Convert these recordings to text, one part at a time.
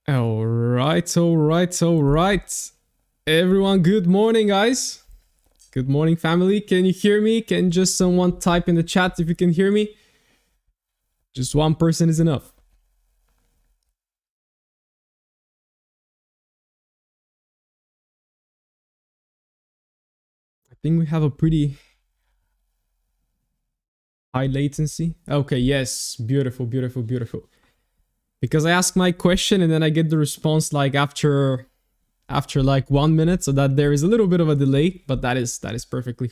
All right. Everyone, good morning, guys. Good morning, family. Can you hear me? Can just someone type in the chat if you can hear me? Just one person is enough. I think we have a pretty high latency. Okay, yes. Beautiful. Because I ask my question and then I get the response like after like 1 minute, so that there is a little bit of a delay, but that is perfectly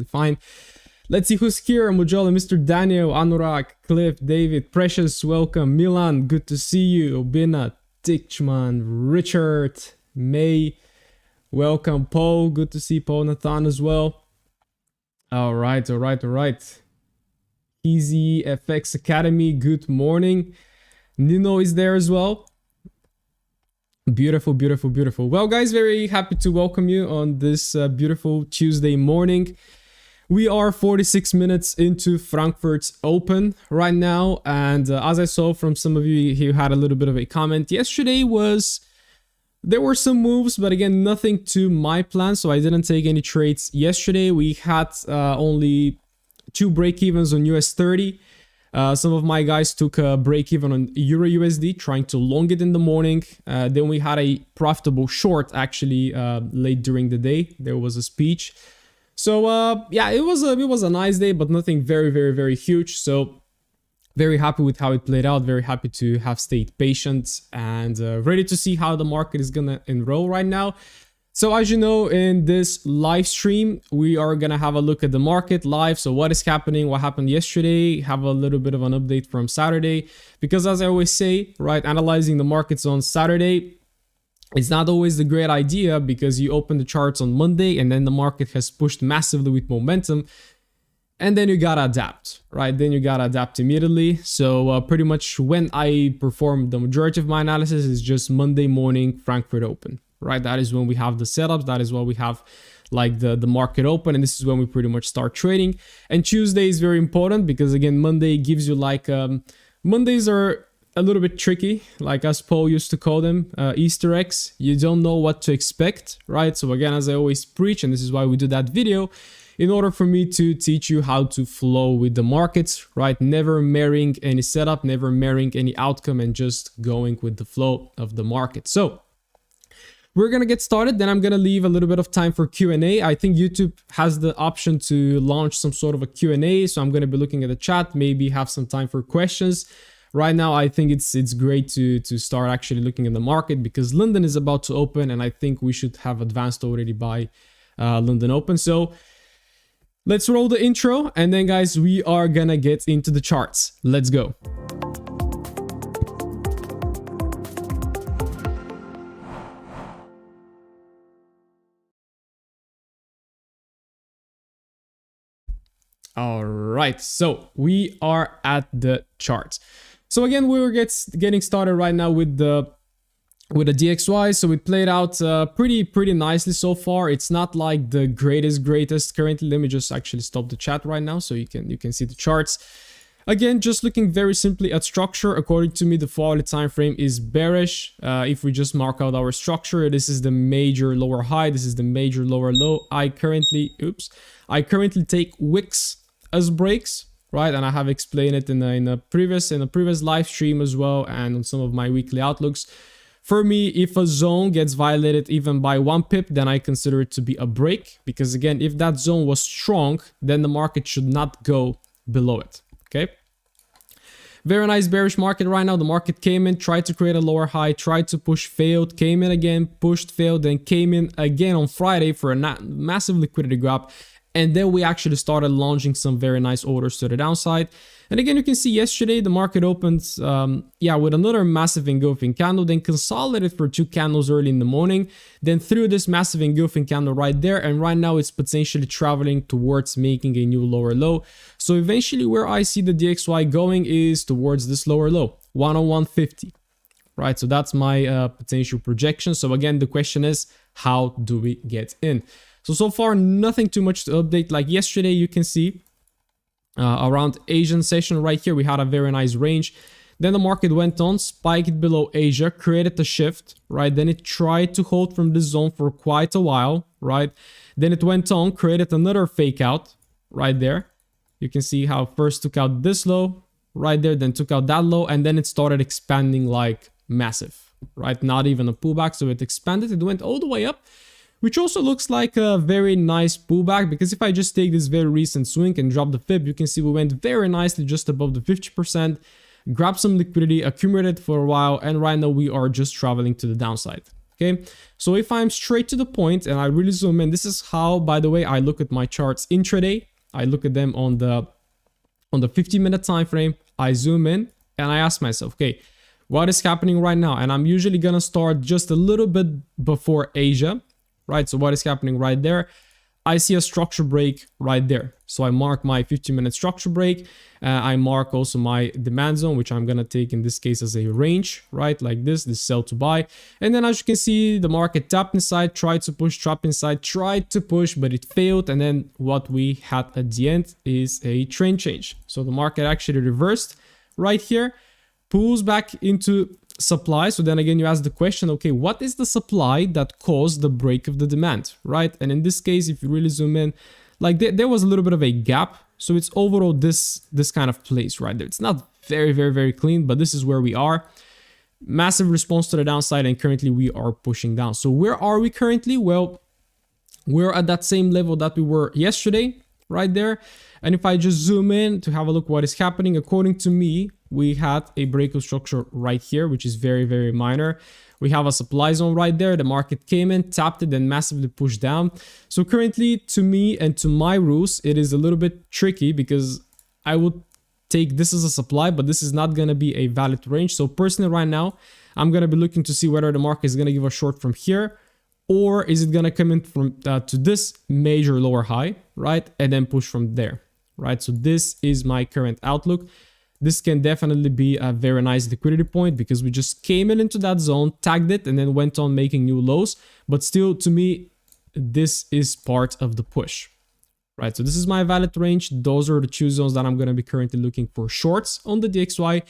fine. Let's see who's here. Mujola, Mr. Daniel, Anurag, Cliff, David, Precious, welcome. Milan, good to see you. Obina, Tichman, Richard, May, welcome. Paul, good to see Paul, Nathan as well. All right. Easy FX Academy, good morning. Nino is there as well. Beautiful. Well, guys, very happy to welcome you on this beautiful Tuesday morning. We are 46 minutes into Frankfurt's Open right now, and as I saw from some of you who had a little bit of a comment, yesterday there were some moves, but again, nothing to my plan, so I didn't take any trades yesterday. We had only 2 break-evens on US 30. Some of my guys took a break-even on Euro USD, trying to long it in the morning. Then we had a profitable short actually late during the day. There was a speech. So yeah, it was a nice day, but nothing very huge. So very happy with how it played out. Very happy to have stayed patient and ready to see how the market is gonna enroll right now. So as you know, in this live stream, we are going to have a look at the market live. So what is happening, what happened yesterday, have a little bit of an update from Saturday. Because as I always say, right, analyzing the markets on Saturday, it's not always the great idea because you open the charts on Monday and then the market has pushed massively with momentum. And then you got to adapt, right? Then you got to adapt immediately. So pretty much when I perform the majority of my analysis is just Monday morning Frankfurt Open. Right, that is when we have the setups, that is when we have like the market open, and this is when we pretty much start trading. And Tuesday is very important because again, Monday gives you like Mondays are a little bit tricky, like as Paul used to call them, Easter eggs. You don't know what to expect, right? So again, as I always preach, and this is why we do that video, in order for me to teach you how to flow with the markets, right? Never marrying any setup, never marrying any outcome, and just going with the flow of the market. So we're going to get started, then I'm going to leave a little bit of time for Q&A. I think YouTube has the option to launch some sort of a Q&A, so I'm going to be looking at the chat, maybe have some time for questions. Right now, I think it's great to start actually looking at the market because London is about to open, and I think we should have advanced already by London Open. So let's roll the intro, and then guys, we are going to get into the charts. Let's go. All right, so we are at the charts. So again, we were getting started right now with the DXY. So it played out pretty nicely so far. It's not like the greatest currently. Let me just actually stop the chat right now so you can see the charts. Again, just looking very simply at structure, according to me, the 4-hourly time frame is bearish. If we just mark out our structure, this is the major lower high, this is the major lower low. I currently take wicks as breaks, right? And I have explained it in a previous live stream as well, and on some of my weekly outlooks. For me, if a zone gets violated even by 1 pip, then I consider it to be a break, because again, if that zone was strong, then the market should not go below it. Okay. Very nice bearish market right now. The market came in, tried to create a lower high, tried to push, failed, came in again, pushed, failed, then came in again on Friday for a massive liquidity grab. And then we actually started launching some very nice orders to the downside. And again, you can see yesterday the market opened with another massive engulfing candle, then consolidated for 2 candles early in the morning, then threw this massive engulfing candle right there, and right now it's potentially traveling towards making a new lower low. So eventually where I see the DXY going is towards this lower low, 101.50, right? So that's my potential projection. So again, the question is, how do we get in? So far, nothing too much to update. Like yesterday, you can see around Asian session right here, we had a very nice range. Then the market went on, spiked below Asia, created a shift, right? Then it tried to hold from this zone for quite a while, right? Then it went on, created another fake out right there. You can see how it first took out this low right there, then took out that low, and then it started expanding like massive, right? Not even a pullback, so it expanded, it went all the way up, which also looks like a very nice pullback, because if I just take this very recent swing and drop the fib, you can see we went very nicely just above the 50%, grabbed some liquidity, accumulated for a while, and right now we are just traveling to the downside. Okay, so if I'm straight to the point and I really zoom in, this is how, by the way, I look at my charts intraday. I look at them on the 50-minute time frame. I zoom in and I ask myself, okay, what is happening right now? And I'm usually gonna start just a little bit before Asia, right? So what is happening right there? I see a structure break right there. So I mark my 15-minute structure break. I mark also my demand zone, which I'm going to take in this case as a range, right? Like this sell to buy. And then as you can see, the market tapped inside, tried to push, trap inside, tried to push, but it failed. And then what we had at the end is a trend change. So the market actually reversed right here, pulls back into supply. So then again, you ask the question, okay, what is the supply that caused the break of the demand, right? And in this case, if you really zoom in, like there was a little bit of a gap. So it's overall this kind of place right there. It's not very clean, but this is where we are. Massive response to the downside, and currently we are pushing down. So where are we currently? Well, we're at that same level that we were yesterday, right there. And if I just zoom in to have a look what is happening, according to me, we had a breakout structure right here, which is very minor. We have a supply zone right there. The market came in, tapped it, and massively pushed down. So currently, to me and to my rules, it is a little bit tricky because I would take this as a supply, but this is not going to be a valid range. So personally right now, I'm going to be looking to see whether the market is going to give a short from here, or is it going to come in from to this major lower high, right? And then push from there, right? So this is my current outlook. This can definitely be a very nice liquidity point because we just came into that zone, tagged it, and then went on making new lows. But still, to me, this is part of the push, right? So this is my valid range. Those are the two zones that I'm going to be currently looking for shorts on the DXY,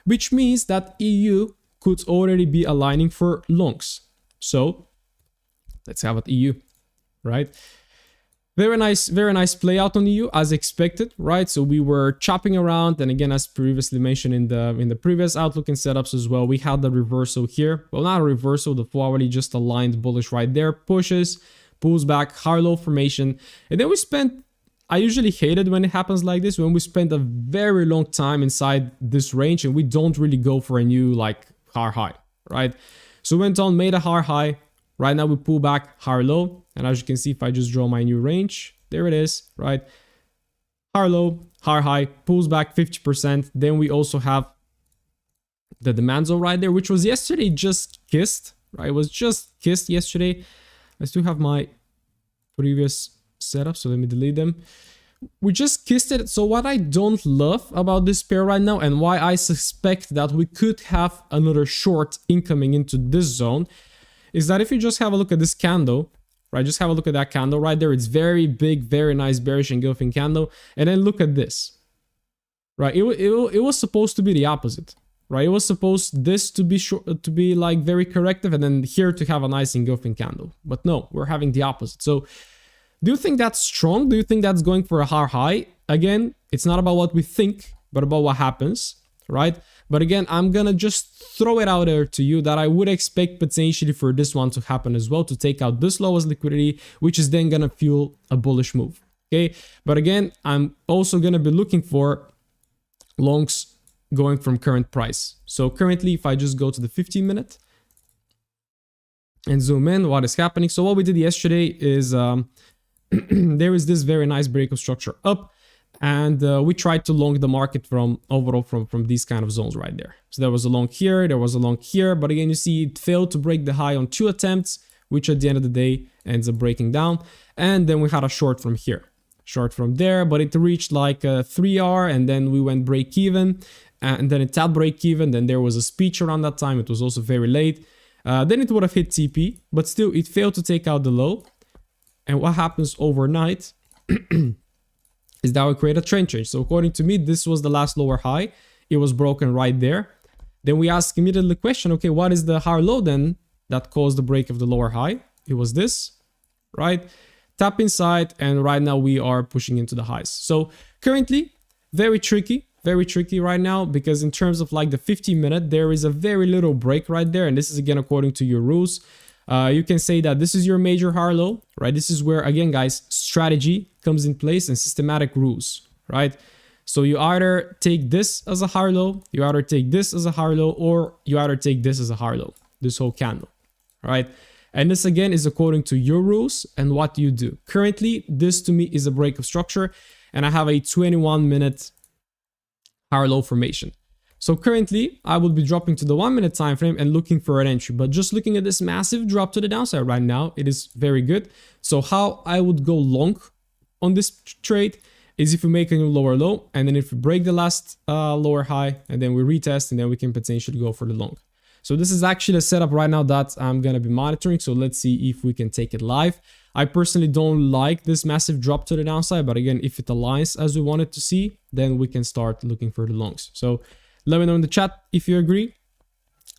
which means that EU could already be aligning for longs. So let's have it EU, right? Very nice play out on EU as expected, right? So we were chopping around, and again, as previously mentioned in the previous outlook and setups as well, we had the reversal here. Well, not a reversal, the 4-hourly just aligned bullish right there, pushes, pulls back, high low formation, and then we spent, I usually hate it when it happens like this, when we spend a very long time inside this range and we don't really go for a new like higher high, right? So went on, made a higher high. Right now we pull back, higher low, and as you can see, if I just draw my new range, there it is, right? Higher low, higher high, pulls back 50%. Then we also have the demand zone right there, which was yesterday just kissed, right? It was just kissed yesterday. I still have my previous setup, so let me delete them. We just kissed it. So what I don't love about this pair right now, and why I suspect that we could have another short incoming into this zone, is that if you just have a look at this candle, right? Just have a look at that candle right there. It's very big, very nice bearish engulfing candle. And then look at this, right? It was supposed to be the opposite, right? It was supposed this to be short, to be like very corrective, and then here to have a nice engulfing candle. But no, we're having the opposite. So do you think that's strong? Do you think that's going for a higher high? Again, it's not about what we think, but about what happens, right? But again, I'm gonna just throw it out there to you that I would expect potentially for this one to happen as well, to take out this low as liquidity, which is then gonna fuel a bullish move, okay? But again, I'm also gonna be looking for longs going from current price. So currently, if I just go to the 15-minute and zoom in, what is happening? So what we did yesterday is there is this very nice breakout structure up, and we tried to long the market from overall from these kind of zones right there. So there was a long here, there was a long here, but again, you see it failed to break the high on 2 attempts, which at the end of the day ends up breaking down. And then we had a short from here, short from there, but it reached like a 3R, and then we went break even, and then it tapped break even. Then there was a speech around that time. It was also very late. Then it would have hit TP, but still it failed to take out the low. And what happens overnight is that we create a trend change. So according to me, this was the last lower high. it was broken right there. Then we ask immediately the question, okay, what is the higher low then that caused the break of the lower high? It was this, right? Tap inside, and right now we are pushing into the highs. So currently, very tricky right now, because in terms of like the 50-minute, there is a very little break right there. And this is again according to your rules. You can say that this is your major higher low, right? This is where, again, guys, strategy comes in place and systematic rules, right? So you either take this as a higher low, you either take this as a higher low, or you either take this as a higher low, this whole candle, right? And this again is according to your rules and what you do. Currently, this to me is a break of structure, and I have a 21-minute higher low formation. So currently, I will be dropping to the 1-minute time frame and looking for an entry. But just looking at this massive drop to the downside right now, it is very good. So how I would go long on this trade is if we make a new lower low, and then if we break the last lower high, and then we retest, and then we can potentially go for the long. So this is actually a setup right now that I'm going to be monitoring. So let's see if we can take it live. I personally don't like this massive drop to the downside, but again, if it aligns as we want it to see, then we can start looking for the longs. So let me know in the chat if you agree.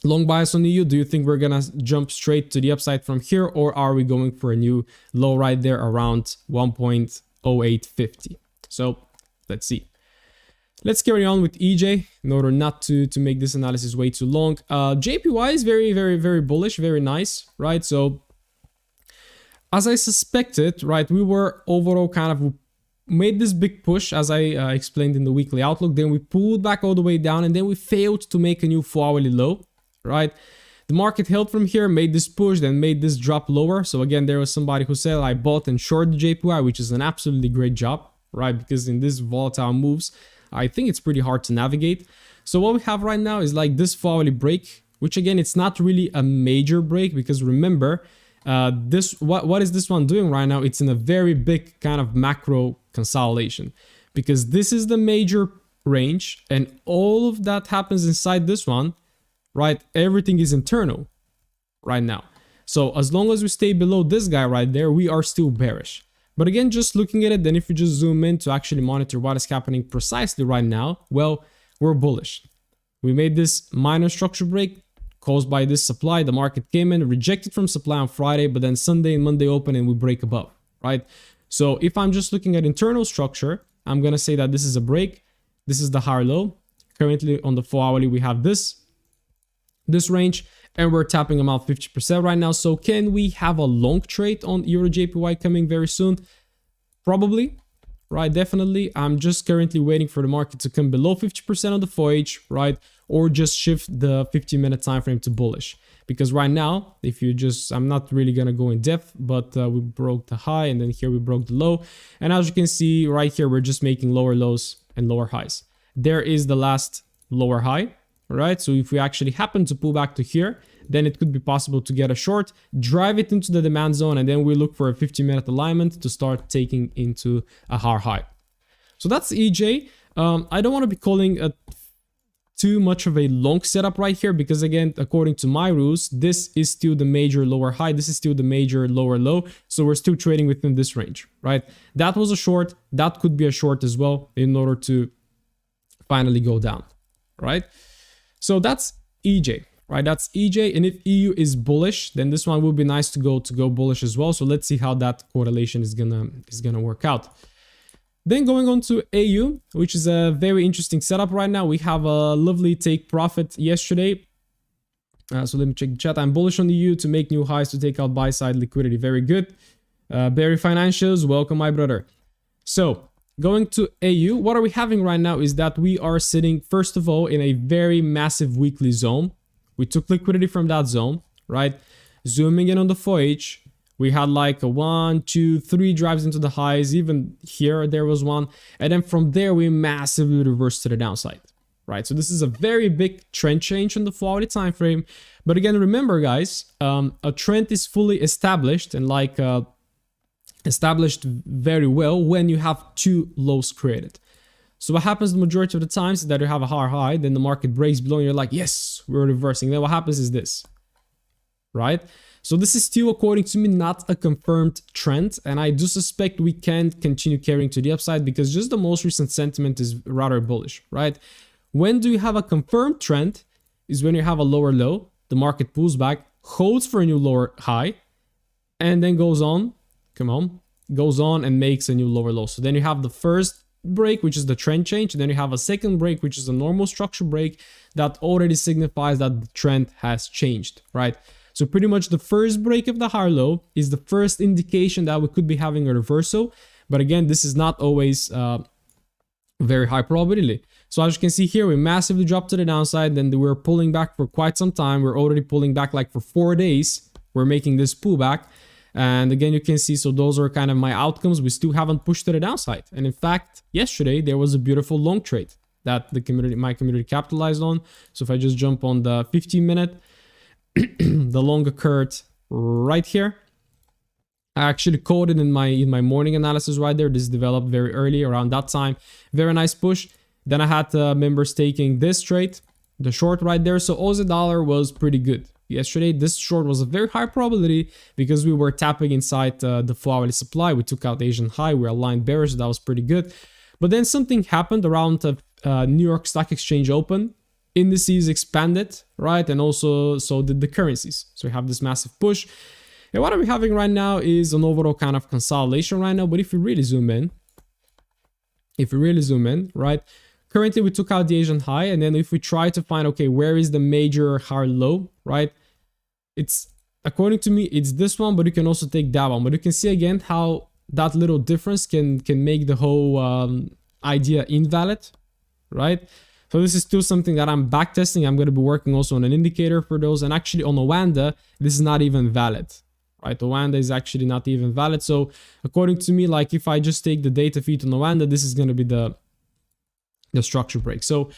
Long bias on the EU. Do you think we're going to jump straight to the upside from here, or are we going for a new low right there around 1.0850? So let's see. Let's carry on with EJ in order not to make this analysis way too long. JPY is very bullish, very nice, right? So as I suspected, right, we were overall kind of made this big push, as I explained in the weekly outlook. Then we pulled back all the way down, and then we failed to make a new 4-hourly low, right? The market held from here, made this push, then made this drop lower. So again, there was somebody who said I bought and shorted the JPY, which is an absolutely great job, right? Because in these volatile moves, I think it's pretty hard to navigate. So what we have right now is like this 4-hourly break, which again, it's not really a major break, because remember, what is this one doing right now? It's in a very big kind of macro consolidation, because this is the major range, and all of that happens inside this one, right? Everything is internal right now. So as long as we stay below this guy right there, we are still bearish. But again, just looking at it, then if you just zoom in to actually monitor what is happening precisely right now, well, we're bullish. We made this minor structure break caused by this supply. The market came in, rejected from supply on Friday, but then Sunday and Monday open and we break above, right? So if I'm just looking at internal structure, I'm going to say that this is a break. This is the higher low. Currently on the 4-hourly, we have this range, and we're tapping about 50% right now. So can we have a long trade on Euro JPY coming very soon? Probably, right? Definitely. I'm just currently waiting for the market to come below 50% on the 4H, right? Or just shift the 50-minute time frame to bullish. Because right now, if you just, I'm not really going to go in depth, but we broke the high, and then here we broke the low. And as you can see right here, we're just making lower lows and lower highs. There is the last lower high, right? So if we actually happen to pull back to here, then it could be possible to get a short, drive it into the demand zone, and then we look for a 50-minute alignment to start taking into a higher high. So that's EJ. I don't want to be calling a too much of a long setup right here, because again, according to my rules, this is still the major lower high, this is still the major lower low, so we're still trading within this range, right? That was a short, that could be a short as well in order to finally go down, right? So that's EJ, right? That's EJ, and if EU is bullish, then this one will be nice to go bullish as well. So let's see how that correlation is gonna work out. Then going on to AU, which is a very interesting setup right now. We have a lovely take profit yesterday. So let me check the chat. I'm bullish on the EU to make new highs to take out buy side liquidity. Very good. Barry Financials, welcome my brother. So going to AU, what are we having right now is that we are sitting, first of all, in a very massive weekly zone. We took liquidity from that zone, right? Zooming in on the 4H, we had like a 1, 2, 3 drives into the highs. Even here, there was one. And then from there, we massively reversed to the downside, right? So this is a very big trend change on the 4-hourly time frame. But again, remember, guys, a trend is fully established and like established very well when you have two lows created. So what happens the majority of the times is that you have a higher high, then the market breaks below and you're like, yes, we're reversing. Then what happens is this, right? So this is still, according to me, not a confirmed trend. And I do suspect we can continue carrying to the upside because just the most recent sentiment is rather bullish, right? When do you have a confirmed trend? Is when you have a lower low, the market pulls back, holds for a new lower high, and then goes on, goes on and makes a new lower low. So then you have the first break, which is the trend change, and then you have a second break, which is a normal structure break that already signifies that the trend has changed, right? So pretty much the first break of the higher low is the first indication that we could be having a reversal. But again, this is not always very high probability. So as you can see here, we massively dropped to the downside, then we're pulling back for quite some time. We're already pulling back like for 4 days. We're making this pullback. And again, you can see, so those are kind of my outcomes. We still haven't pushed to the downside. And in fact, yesterday, there was a beautiful long trade that my community capitalized on. So if I just jump on the 15-minute, the long occurred right here. I actually called it in my morning analysis right there. This developed very early around that time. Very nice push. Then I had members taking this trade, the short right there. So Aussie dollar was pretty good. Yesterday, this short was a very high probability because we were tapping inside the 4-hourly supply. We took out Asian high. We aligned bearish. So that was pretty good. But then something happened around New York Stock Exchange open. Indices expanded, right? And also so did the currencies. So we have this massive push. And what are we having right now is an overall kind of consolidation right now. But if we really zoom in, right? Currently, we took out the Asian high. And then if we try to find, okay, where is the major hard low, right? It's, according to me, it's this one, but you can also take that one. But you can see again how that little difference can make the whole idea invalid, right? So this is still something that I'm backtesting. I'm going to be working also on an indicator for those. And actually on Owanda, this is not even valid, right? Owanda is actually not even valid. So according to me, like if I just take the data feed on Owanda, this is going to be the structure break. So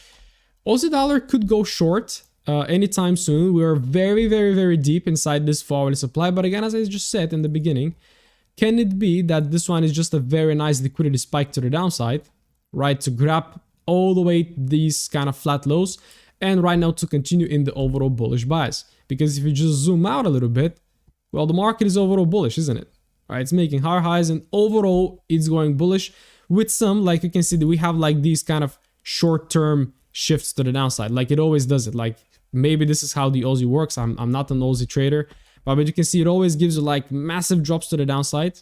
Aussie dollar could go short anytime soon. We are very, very, very deep inside this 4-hourly supply. But again, as I just said in the beginning, can it be that this one is just a very nice liquidity spike to the downside, right? To grab all the way these kind of flat lows and right now to continue in the overall bullish bias. Because if you just zoom out a little bit, well, the market is overall bullish, isn't it? All right, it's making higher highs and overall it's going bullish with some, like you can see that we have like these kind of short-term shifts to the downside. Like it always does it. Like maybe this is how the Aussie works. I'm not an Aussie trader, but you can see it always gives you like massive drops to the downside.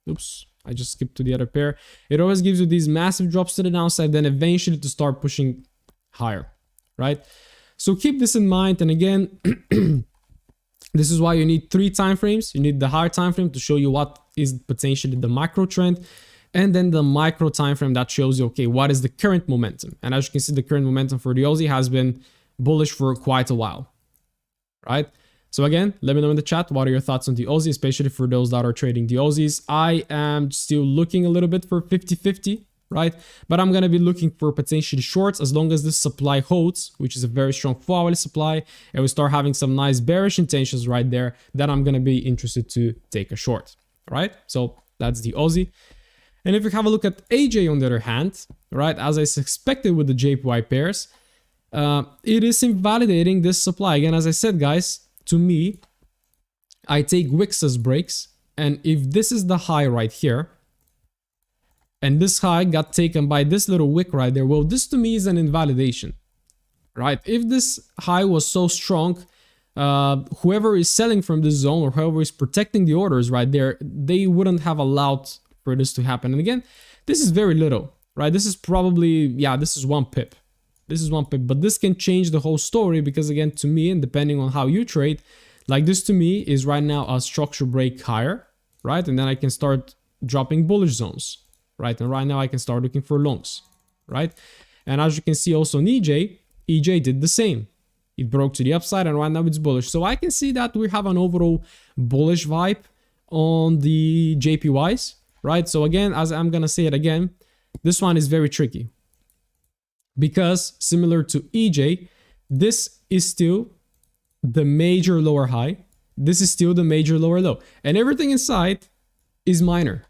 Oops. I just skipped to the other pair. It always gives you these massive drops to the downside, then eventually to start pushing higher, right? So keep this in mind. And again, this is why you need 3 time frames. You need the higher time frame to show you what is potentially the macro trend, and then the micro time frame that shows you, okay, what is the current momentum? And as you can see, the current momentum for the Aussie has been bullish for quite a while, right? So again, let me know in the chat, what are your thoughts on the Aussie, especially for those that are trading the Aussies. I am still looking a little bit for 50-50, right? But I'm going to be looking for potentially shorts as long as this supply holds, which is a very strong 4-hourly supply, and we start having some nice bearish intentions right there, then I'm going to be interested to take a short, right? So that's the Aussie. And if you have a look at AJ on the other hand, right, as I suspected with the JPY pairs, it is invalidating this supply. Again, as I said, guys, to me, I take wicks as breaks, and if this is the high right here, and this high got taken by this little wick right there, well, this to me is an invalidation, right? If this high was so strong, whoever is selling from this zone or whoever is protecting the orders right there, they wouldn't have allowed for this to happen. And again, this is very little, right? This is probably, yeah, this is 1 pip. This is 1 pip, but this can change the whole story because again, to me, and depending on how you trade, like this to me is right now a structure break higher, right? And then I can start dropping bullish zones, right? And right now I can start looking for longs, right? And as you can see also in EJ did the same. It broke to the upside and right now it's bullish. So I can see that we have an overall bullish vibe on the JPYs, right? So again, as I'm gonna say it again, this one is very tricky. Because similar to EJ, this is still the major lower high. This is still the major lower low. And everything inside is minor,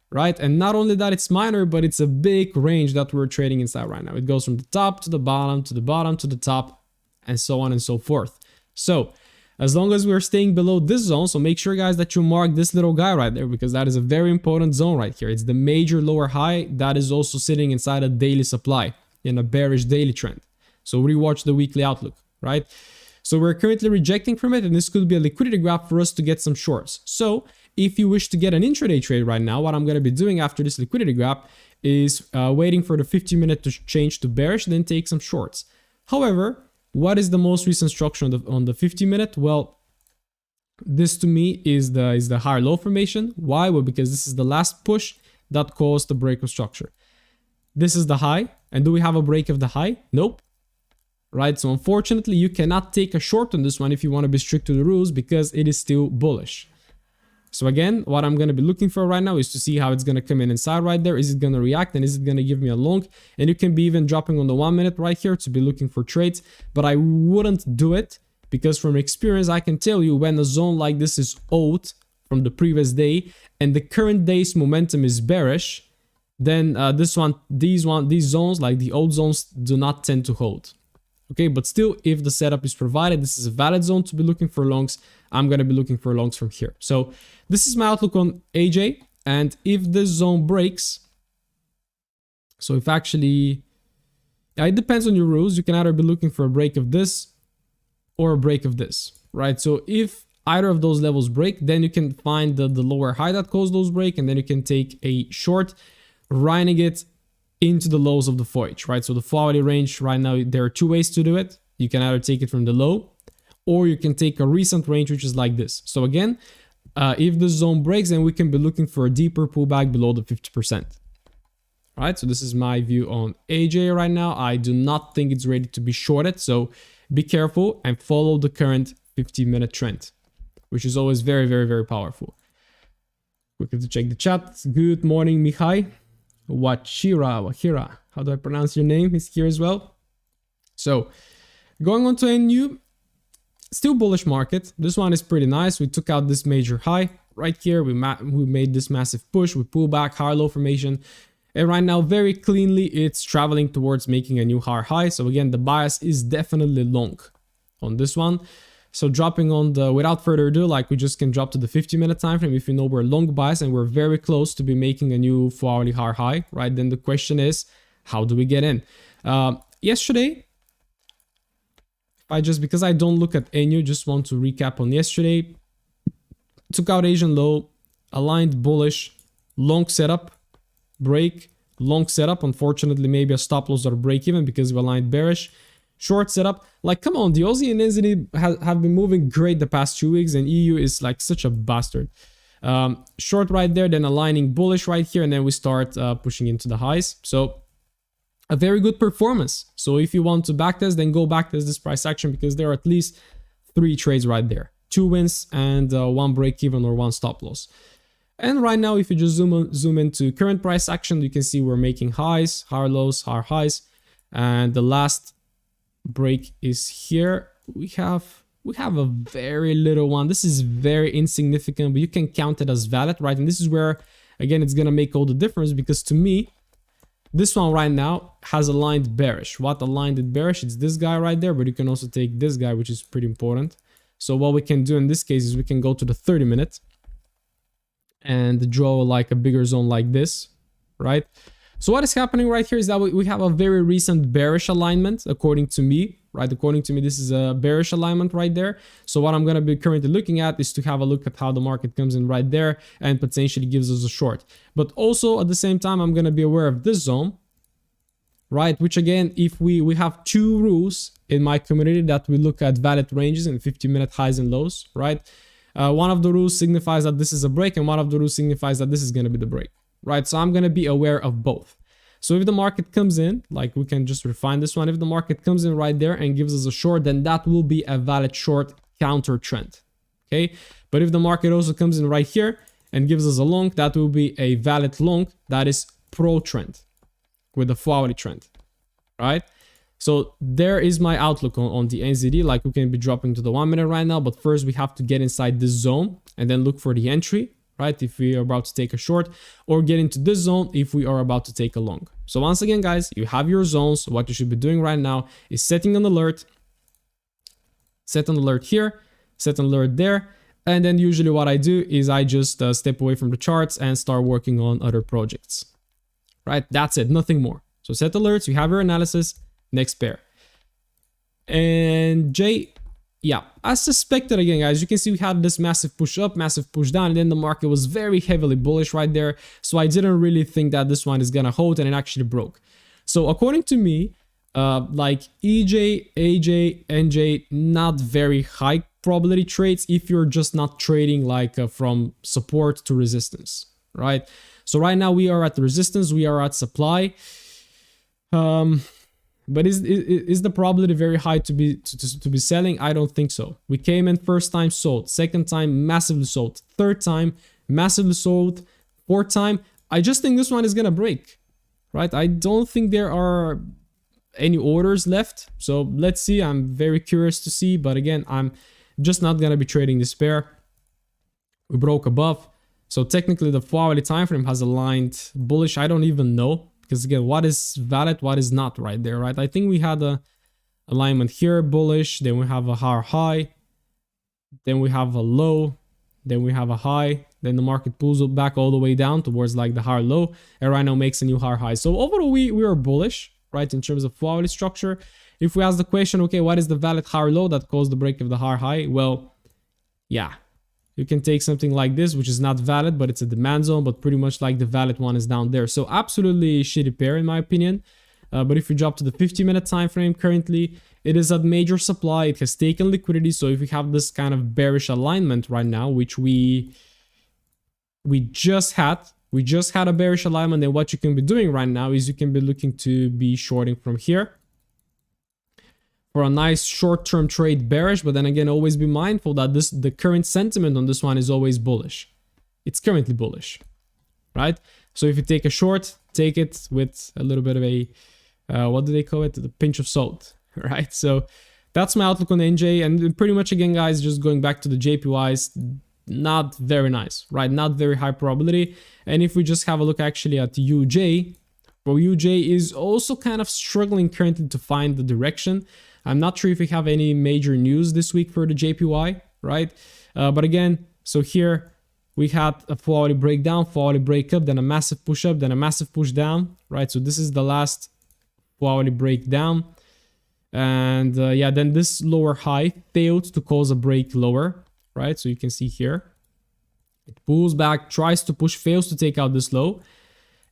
right? And not only that it's minor, but it's a big range that we're trading inside right now. It goes from the top to the bottom, to the bottom, to the top, and so on and so forth. So as long as we're staying below this zone, so make sure, guys, that you mark this little guy right there, because that is a very important zone right here. It's the major lower high that is also sitting inside a daily supply in a bearish daily trend. So rewatch the weekly outlook, right? So we're currently rejecting from it, and this could be a liquidity grab for us to get some shorts. So if you wish to get an intraday trade right now, what I'm going to be doing after this liquidity grab is waiting for the 50-minute to change to bearish, then take some shorts. However, what is the most recent structure on the 50-minute? Well, this to me is the higher low formation. Why? Well, because this is the last push that caused the break of structure. This is the high. And do we have a break of the high? Nope. Right? So unfortunately, you cannot take a short on this one if you want to be strict to the rules, because it is still bullish. So again, what I'm going to be looking for right now is to see how it's going to come in inside right there. Is it going to react, and is it going to give me a long? And you can be even dropping on the 1 minute right here to be looking for trades, but I wouldn't do it, because from experience, I can tell you when a zone like this is owed from the previous day and the current day's momentum is bearish, then these zones, like the old zones, do not tend to hold. Okay, but still, if the setup is provided, this is a valid zone to be looking for longs. I'm going to be looking for longs from here. So this is my outlook on AJ. And if this zone breaks, so if actually, it depends on your rules. You can either be looking for a break of this or a break of this, right? So if either of those levels break, then you can find the lower high that caused those break, and then you can take a short, riding it into the lows of the voyage, right? So the 4-hourly range right now, there are two ways to do it. You can either take it from the low, or you can take a recent range, which is like this. So again, if the zone breaks, then we can be looking for a deeper pullback below the 50%. All right, so this is my view on AJ right now. I do not think it's ready to be shorted, so be careful and follow the current 50-minute trend, which is always very, very, very powerful. Quickly to check the chat. Good morning, Mihai. Wahira, how do I pronounce your name? Is here as well. So going on to NU, still bullish market. This one is pretty nice. We took out this major high right here. We made this massive push. We pull back, higher low formation. And right now, very cleanly, it's traveling towards making a new higher high. So again, the bias is definitely long on this one. So dropping on the, without further ado, like we just can drop to the 50-minute time frame. If you know we're long bias and we're very close to be making a new 4-hourly higher high, right? Then the question is, how do we get in? Yesterday, because I don't look at NU, just want to recap on yesterday. Took out Asian low, aligned bullish, long setup, break, long setup. Unfortunately, maybe a stop loss or a break even because we aligned bearish. Short setup, like come on, the Aussie and NZD have been moving great the past 2 weeks, and EU is like such a bastard. Short right there, then aligning bullish right here, and then we start pushing into the highs. So a very good performance. So if you want to backtest, then go backtest this price action, because there are at least 3 trades right there, 2 wins and 1 break even or 1 stop loss. And right now, if you just zoom into current price action, you can see we're making highs, higher lows, higher highs, and the last break is here. We have a very little one. This is very insignificant, but you can count it as valid, right? And this is where, again, it's gonna make all the difference, because to me, this one right now has aligned bearish. What aligned it bearish? It's this guy right there, but you can also take this guy, which is pretty important. So what we can do in this case is we can go to the 30-minute and draw like a bigger zone like this, right? So what is happening right here is that we have a very recent bearish alignment, according to me, right? According to me, this is a bearish alignment right there. So what I'm going to be currently looking at is to have a look at how the market comes in right there and potentially gives us a short. But also at the same time, I'm going to be aware of this zone, right? Which again, if we have 2 rules in my community that we look at valid ranges and 50-minute highs and lows, right? One of the rules signifies that this is a break, and one of the rules signifies that this is going to be the break. Right, so I'm going to be aware of both. So if the market comes in, like we can just refine this one, if the market comes in right there and gives us a short, then that will be a valid short counter trend. Okay, but if the market also comes in right here and gives us a long, that will be a valid long that is pro trend with a 4-hourly trend, right? So there is my outlook on the NZD. Like we can be dropping to the 1 minute right now, but first we have to get inside this zone and then look for the entry, right? If we are about to take a short, or get into this zone if we are about to take a long. So once again, guys, you have your zones. What you should be doing right now is setting an alert, set an alert here, set an alert there. And then usually what I do is I just step away from the charts and start working on other projects, right? That's it, nothing more. So set alerts, you have your analysis, next pair. And J, yeah, as suspected again, guys, you can see we had this massive push up, massive push down, and then the market was very heavily bullish right there. So I didn't really think that this one is gonna hold, and it actually broke. So according to me, like EJ, AJ, NJ, not very high probability trades if you're just not trading like from support to resistance, right? So right now we are at the resistance, we are at supply. But is the probability very high to be selling? I don't think so. We came in first time, sold. Second time, massively sold. Third time, massively sold. Fourth time, I just think this one is gonna break, right? I don't think there are any orders left. So let's see. I'm very curious to see. But again, I'm just not gonna be trading this pair. We broke above. So technically the 4-hourly time frame has aligned bullish. I don't even know. Because again, what is valid, what is not right there, right? I think we had a alignment here, bullish. Then we have a higher high. Then we have a low. Then we have a high. Then the market pulls back all the way down towards like the higher low. And right now makes a new higher high. So overall, we are bullish, right? In terms of 4-hourly structure. If we ask the question, okay, what is the valid higher low that caused the break of the higher high? Well, yeah. You can take something like this, which is not valid, but it's a demand zone, but pretty much like the valid one is down there. So absolutely shitty pair in my opinion. But if you drop to the 50-minute time frame, currently it is at major supply. It has taken liquidity. So if we have this kind of bearish alignment right now, which we just had a bearish alignment, then what you can be doing right now is you can be looking to be shorting from here for a nice short-term trade bearish. But then again, always be mindful that the current sentiment on this one is always bullish. It's currently bullish, right? So if you take a short, take it with a little bit of a what do they call it, the pinch of salt, right? So that's my outlook on NJ. And pretty much again, guys, just going back to the JPYs, not very nice, right? Not very high probability. And if we just have a look actually at UJ, well, UJ is also kind of struggling currently to find the direction. I'm not sure if we have any major news this week for the JPY, right? But again, so here we had a 4-hourly breakdown, 4-hourly breakup, then a massive push up, then a massive push down, right? So this is the last 4-hourly breakdown. And yeah, then this lower high failed to cause a break lower, right? So you can see here, it pulls back, tries to push, fails to take out this low,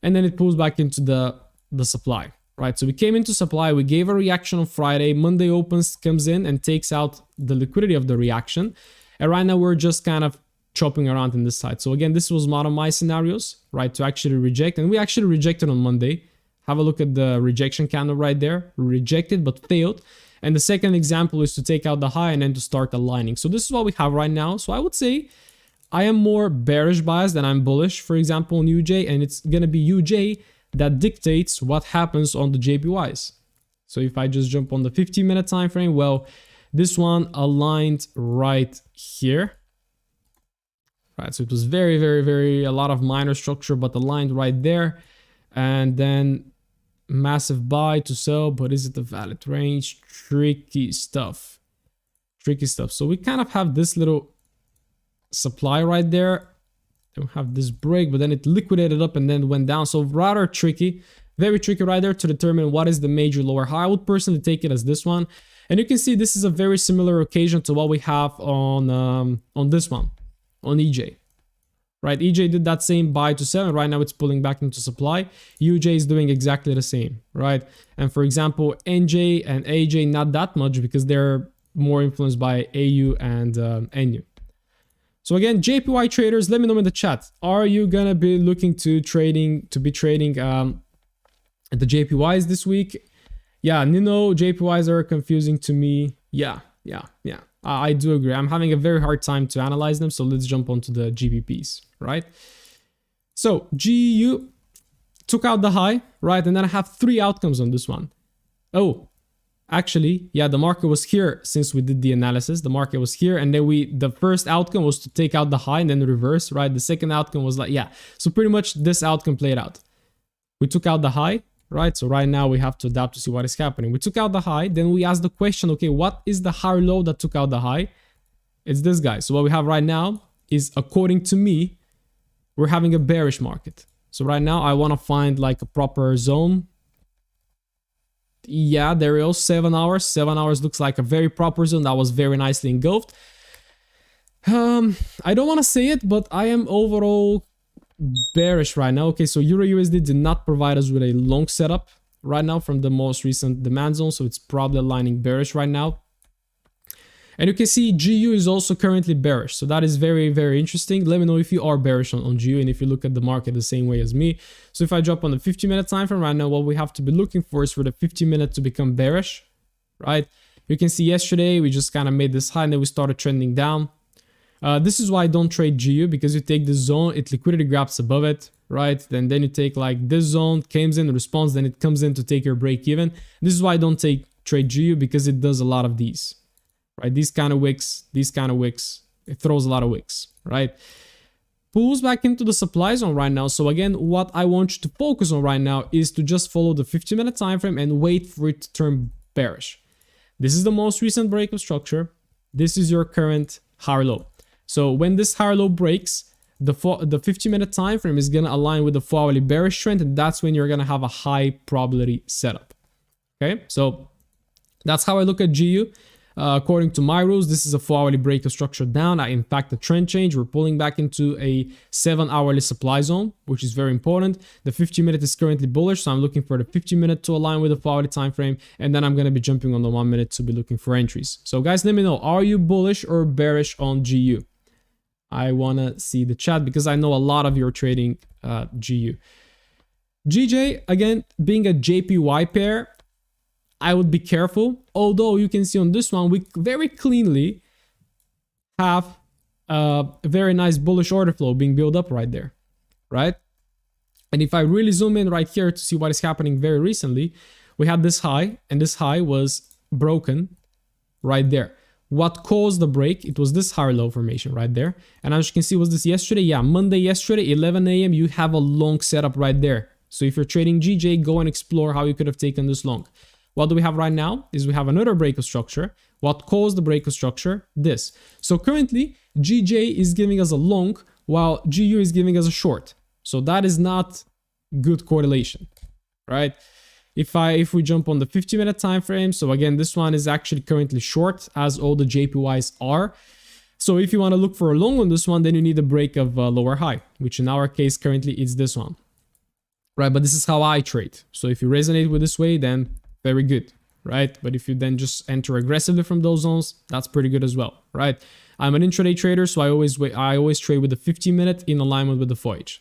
and then it pulls back into the supply. Right, so we came into supply, we gave a reaction on Friday, Monday opens, comes in and takes out the liquidity of the reaction. And right now we're just kind of chopping around in this side. So again, this was one of my scenarios, right, to actually reject. And we actually rejected on Monday. Have a look at the rejection candle right there. Rejected but failed. And the second example is to take out the high and then to start aligning. So this is what we have right now. So I would say I am more bearish biased than I'm bullish, for example, on UJ. And it's going to be UJ that dictates what happens on the JPYs. So if I just jump on the 15-minute time frame, well, this one aligned right here. Right, so it was very a lot of minor structure, but aligned right there. And then massive buy to sell, but is it the valid range? Tricky stuff. So we kind of have this little supply right there. Then we have this break, but then it liquidated up and then went down. So rather tricky, very tricky right there to determine what is the major lower high. I would personally take it as this one. And you can see this is a very similar occasion to what we have on this one, on EJ. Right, EJ did that same buy to sell, and right now it's pulling back into supply. UJ is doing exactly the same, right? And for example, NJ and AJ, not that much because they're more influenced by AU and NU. So again, JPY traders, let me know in the chat. Are you gonna be looking to be trading at the JPYs this week? Yeah, Nino, JPYs are confusing to me. Yeah. I do agree. I'm having a very hard time to analyze them. So let's jump onto the GBPs, right? So GU took out the high, right? And then I have 3 outcomes on this one. Oh, actually, yeah, the market was here since we did the analysis. The market was here. And then the first outcome was to take out the high and then reverse, right? The second outcome was like, yeah. So pretty much this outcome played out. We took out the high. Right, so right now we have to adapt to see what is happening. We took out the high, then we asked the question, okay, what is the higher low that took out the high? It's this guy. So what we have right now is, according to me, we're having a bearish market. So right now I want to find like a proper zone. Yeah, there is 7 hours. 7 hours looks like a very proper zone that was very nicely engulfed. I don't want to say it, but I am overall bearish right now. Okay, so Euro USD did not provide us with a long setup right now from the most recent demand zone, so it's probably aligning bearish right now. And you can see GU is also currently bearish, so that is very, very interesting. Let me know if you are bearish on GU and if you look at the market the same way as me. So if I drop on the 50-minute time frame right now, what we have to be looking for is for the 50-minute to become bearish, right? You can see yesterday we just kind of made this high and then we started trending down. This is why I don't trade GU, because you take this zone, it liquidity grabs above it, right? Then you take like this zone, comes in, responds, then it comes in to take your break even. This is why I don't trade GU, because it does a lot of these, right? These kind of wicks, it throws a lot of wicks, right? Pulls back into the supply zone right now. So again, what I want you to focus on right now is to just follow the 50-minute time frame and wait for it to turn bearish. This is the most recent break of structure. This is your current higher low. So when this higher low breaks, the 50-minute time frame is going to align with the 4-hourly bearish trend, and that's when you're going to have a high probability setup. Okay, so that's how I look at GU. According to my rules, this is a 4-hourly break of structure down. In fact, the trend change, we're pulling back into a 7-hourly supply zone, which is very important. The 50-minute is currently bullish, so I'm looking for the 50-minute to align with the 4-hourly time frame, and then I'm going to be jumping on the 1-minute to be looking for entries. So guys, let me know, are you bullish or bearish on GU? I want to see the chat because I know a lot of you are trading GU. GJ, again, being a JPY pair, I would be careful. Although you can see on this one, we very cleanly have a very nice bullish order flow being built up right there, right? And if I really zoom in right here to see what is happening very recently, we had this high, and this high was broken right there. What caused the break? It was this higher low formation right there. And as you can see, was this yesterday? Yeah, Monday yesterday, 11 a.m. You have a long setup right there. So if you're trading GJ, go and explore how you could have taken this long. What do we have right now is we have another break of structure. What caused the break of structure? This. So currently, GJ is giving us a long while GU is giving us a short. So that is not good correlation, right? If we jump on the 50-minute time frame, so again, this one is actually currently short, as all the JPYs are. So if you want to look for a long on this one, then you need a break of lower high, which in our case currently is this one, right? But this is how I trade. So if you resonate with this way, then very good, right? But if you then just enter aggressively from those zones, that's pretty good as well, right? I'm an intraday trader, so I always trade with the 50-minute in alignment with the FOIH,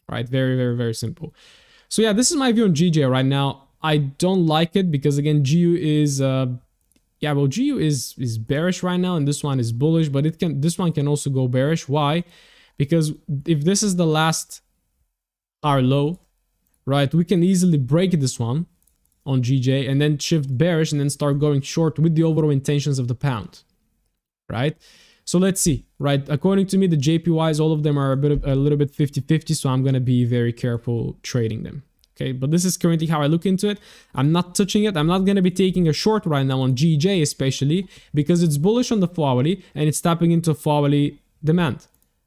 right? Very, very, very simple. So yeah, this is my view on GJ right now. I don't like it because again, GU is GU is bearish right now, and this one is bullish, but this one can also go bearish. Why? Because if this is the last higher low, right, we can easily break this one on GJ and then shift bearish and then start going short with the overall intentions of the pound, right? So let's see, right? According to me, the JPYs, all of them are a little bit 50-50, so I'm going to be very careful trading them. Okay, but this is currently how I look into it. I'm not touching it. I'm not going to be taking a short right now on GJ, especially because it's bullish on the 4-hourly and it's tapping into 4-hourly demand,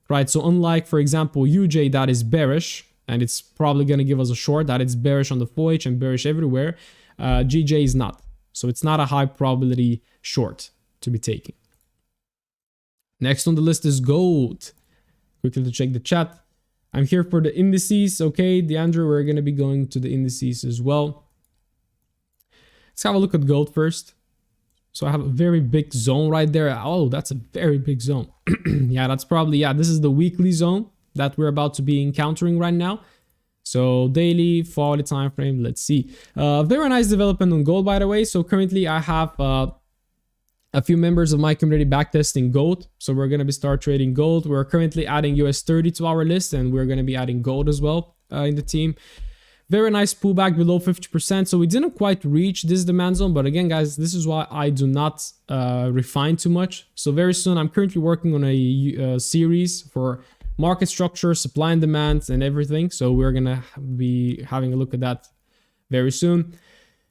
right? So unlike, for example, UJ that is bearish and it's probably going to give us a short, that it's bearish on the 4H and bearish everywhere, GJ is not. So it's not a high probability short to be taking. Next on the list is gold. Quickly to check the chat. I'm here for the indices. Okay, DeAndre, we're going to be going to the indices as well. Let's have a look at gold first. So I have a very big zone right there. Oh, that's a very big zone. Yeah, that's probably, yeah, this is the weekly zone that we're about to be encountering right now. So daily, 4-hourly time frame, let's see. Very nice development on gold, by the way. So currently I have a few members of my community backtesting gold. So we're going to be start trading gold. We're currently adding US30 to our list, and we're going to be adding gold as well in the team. Very nice pullback below 50%. So we didn't quite reach this demand zone. But again, guys, this is why I do not refine too much. So very soon, I'm currently working on a series for market structure, supply and demand, and everything. So we're going to be having a look at that very soon.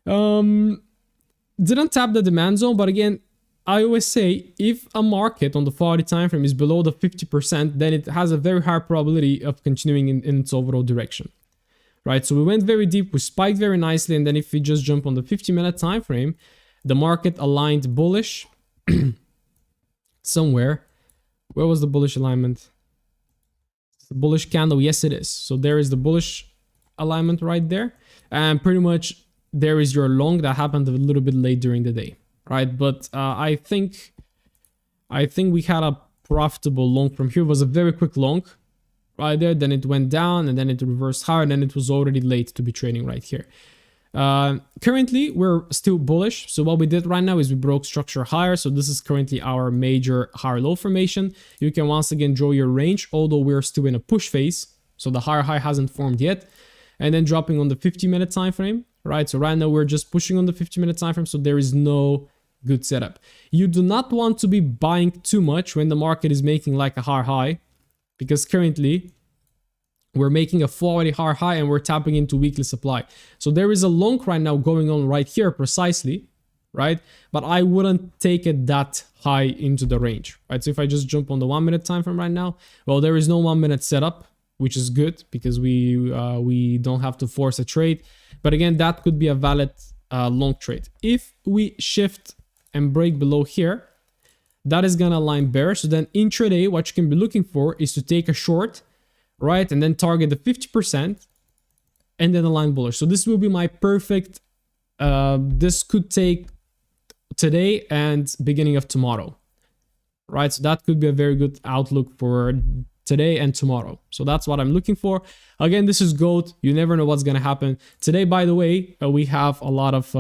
Didn't tap the demand zone, but again, I always say if a market on the 4-hourly time frame is below the 50%, then it has a very high probability of continuing in its overall direction, right? So we went very deep, we spiked very nicely, and then if we just jump on the 50-minute time frame, the market aligned bullish somewhere. Where was the bullish alignment? The bullish candle, yes it is. So there is the bullish alignment right there, and pretty much there is your long that happened a little bit late during the day, right? But I think we had a profitable long from here. It was a very quick long right there, then it went down and then it reversed higher, and then it was already late to be trading right here. Currently we're still bullish, so what we did right now is we broke structure higher. So this is currently our major higher low formation. You can once again draw your range, although we're still in a push phase, so the higher high hasn't formed yet. And then dropping on the 50-minute time frame, right? So right now we're just pushing on the 50-minute time frame, so there is no good setup. You do not want to be buying too much when the market is making like a higher high, because currently we're making a 4-hourly higher high and we're tapping into weekly supply. So there is a long right now going on right here precisely, right? But I wouldn't take it that high into the range, right? So if I just jump on the 1-minute time frame right now, well, there is no 1-minute setup, which is good because we don't have to force a trade. But again, that could be a valid long trade. If we shift and break below here, that is gonna align bearish. So then intraday, what you can be looking for is to take a short, right? And then target the 50% and then align bullish. So this will be my perfect, this could take today and beginning of tomorrow, right? So that could be a very good outlook for today and tomorrow. So that's what I'm looking for. Again, this is gold. You never know what's going to happen. Today, by the way, we have a lot of,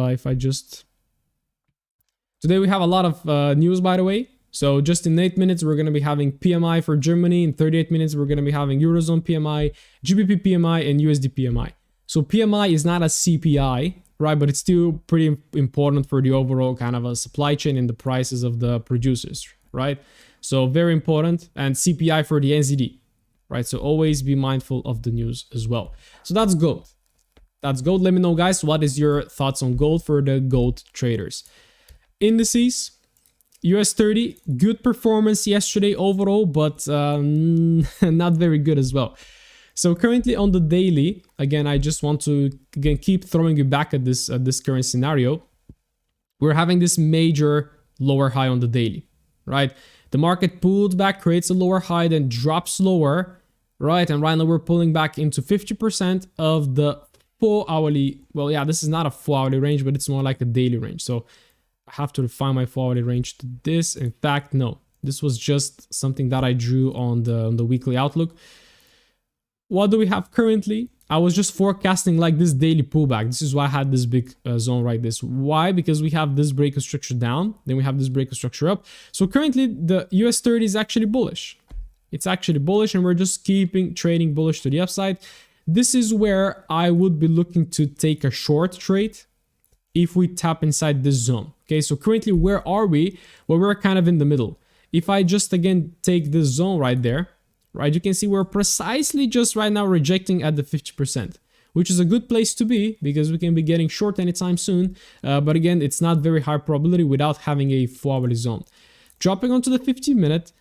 today we have a lot of news, by the way. So just in 8 minutes, we're going to be having PMI for Germany. In 38 minutes, we're going to be having Eurozone PMI, GBP PMI, and USD PMI. So PMI is not a CPI, right? But it's still pretty important for the overall kind of a supply chain and the prices of the producers, right? So very important. And CPI for the NZD, right? So always be mindful of the news as well. So that's gold. That's gold. Let me know, guys, what is your thoughts on gold for the gold traders. Indices, US 30, good performance yesterday overall, but not very good as well. So currently on the daily, again, I just want to keep throwing you back at this current scenario. We're having this major lower high on the daily, right? The market pulled back, creates a lower high, then drops lower, right? And right now we're pulling back into 50% of the 4-hourly. Well, yeah, this is not a 4-hourly range, but it's more like a daily range. So I have to refine my 4-hourly range to this. In fact, no, this was just something that I drew on the weekly outlook. What do we have currently? I was just forecasting like this daily pullback. This is why I had this big zone like this. Why? Because we have this break of structure down, then we have this break of structure up. So currently the US 30 is actually bullish. It's actually bullish, and we're just keeping trading bullish to the upside. This is where I would be looking to take a short trade if we tap inside this zone. Okay, so currently where are we? Well, we're kind of in the middle. If I just again take this zone right there, right, you can see we're precisely just right now rejecting at the 50%, which is a good place to be because we can be getting short anytime soon. But again, it's not very high probability without having a 4-hourly zone. Dropping onto the 50-minute,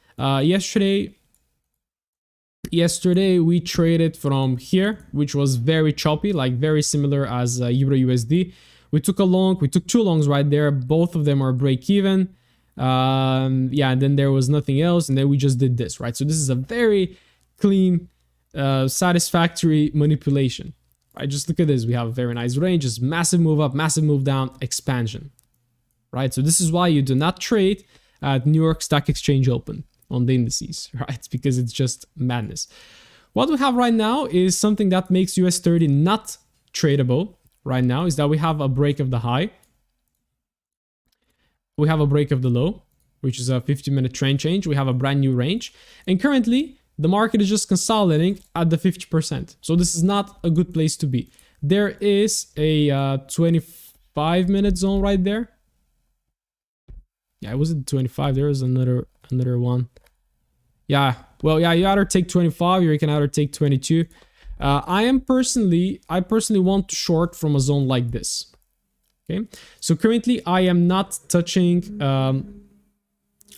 yesterday we traded from here, which was very choppy, like very similar as Euro USD. We took a long, we took 2 longs right there. Both of them are break even. Yeah, and then there was nothing else, and then we just did this, right? So this is a very clean, satisfactory manipulation, right? Just look at this. We have a very nice range, just massive move up, massive move down, expansion, right? So this is why you do not trade at New York Stock Exchange Open on the indices, right? Because it's just madness. What we have right now is something that makes US 30 not tradable right now, is that we have a break of the high. We have a break of the low, which is a 50-minute trend change. We have a brand new range. And currently, the market is just consolidating at the 50%. So this is not a good place to be. There is a 25-minute zone right there. Yeah, it wasn't 25. There was another one. Yeah, well, yeah, you either take 25 or you can either take 22. I personally want to short from a zone like this. Okay, so currently I am not touching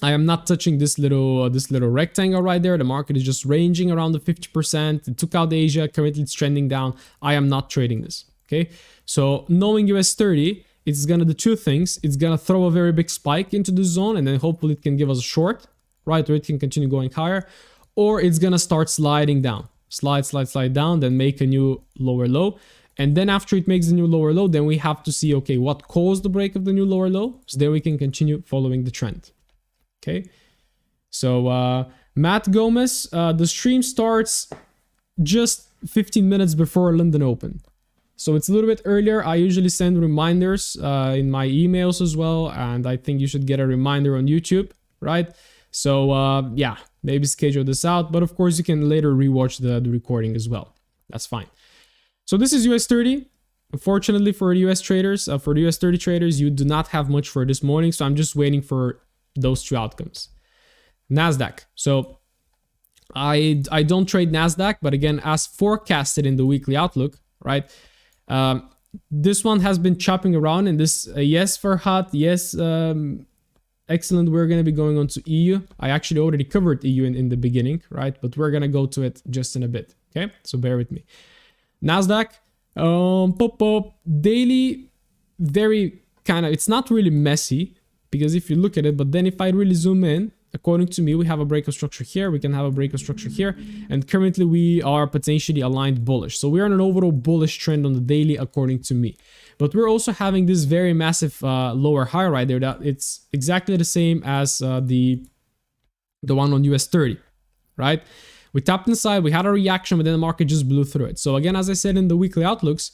I am not touching this little rectangle right there. The market is just ranging around the 50%. It took out Asia. Currently, it's trending down. I am not trading this. Okay, so knowing US30, it's gonna do two things. It's gonna throw a very big spike into the zone, and then hopefully it can give us a short, right? Or it can continue going higher, or it's gonna start sliding down, slide down, then make a new lower low. And then after it makes a new lower low, then we have to see, okay, what caused the break of the new lower low? So then we can continue following the trend. Okay, so Matt Gomez, the stream starts just 15 minutes before London Open. So it's a little bit earlier. I usually send reminders in my emails as well. And I think you should get a reminder on YouTube, right? So yeah, maybe schedule this out. But of course, you can later rewatch the recording as well. That's fine. So this is US30. Unfortunately for the US traders, for the US30 traders, you do not have much for this morning. So I'm just waiting for those two outcomes. NASDAQ. So I don't trade NASDAQ, but again, as forecasted in the weekly outlook, right? This one has been chopping around in this, yes, Farhat, yes, excellent. We're going to be going on to EU. I actually already covered EU in the beginning, right? But we're going to go to it just in a bit. Okay, so bear with me. NASDAQ, daily, very kind of, it's not really messy because if you look at it, but then if I really zoom in, according to me, we have a breakout structure here. We can have a breakout structure here. And currently we are potentially aligned bullish. So we're on an overall bullish trend on the daily, according to me. But we're also having this very massive lower high right there. That it's exactly the same as the one on US30, right? We tapped inside, we had a reaction, but then the market just blew through it. So again, as I said in the weekly outlooks,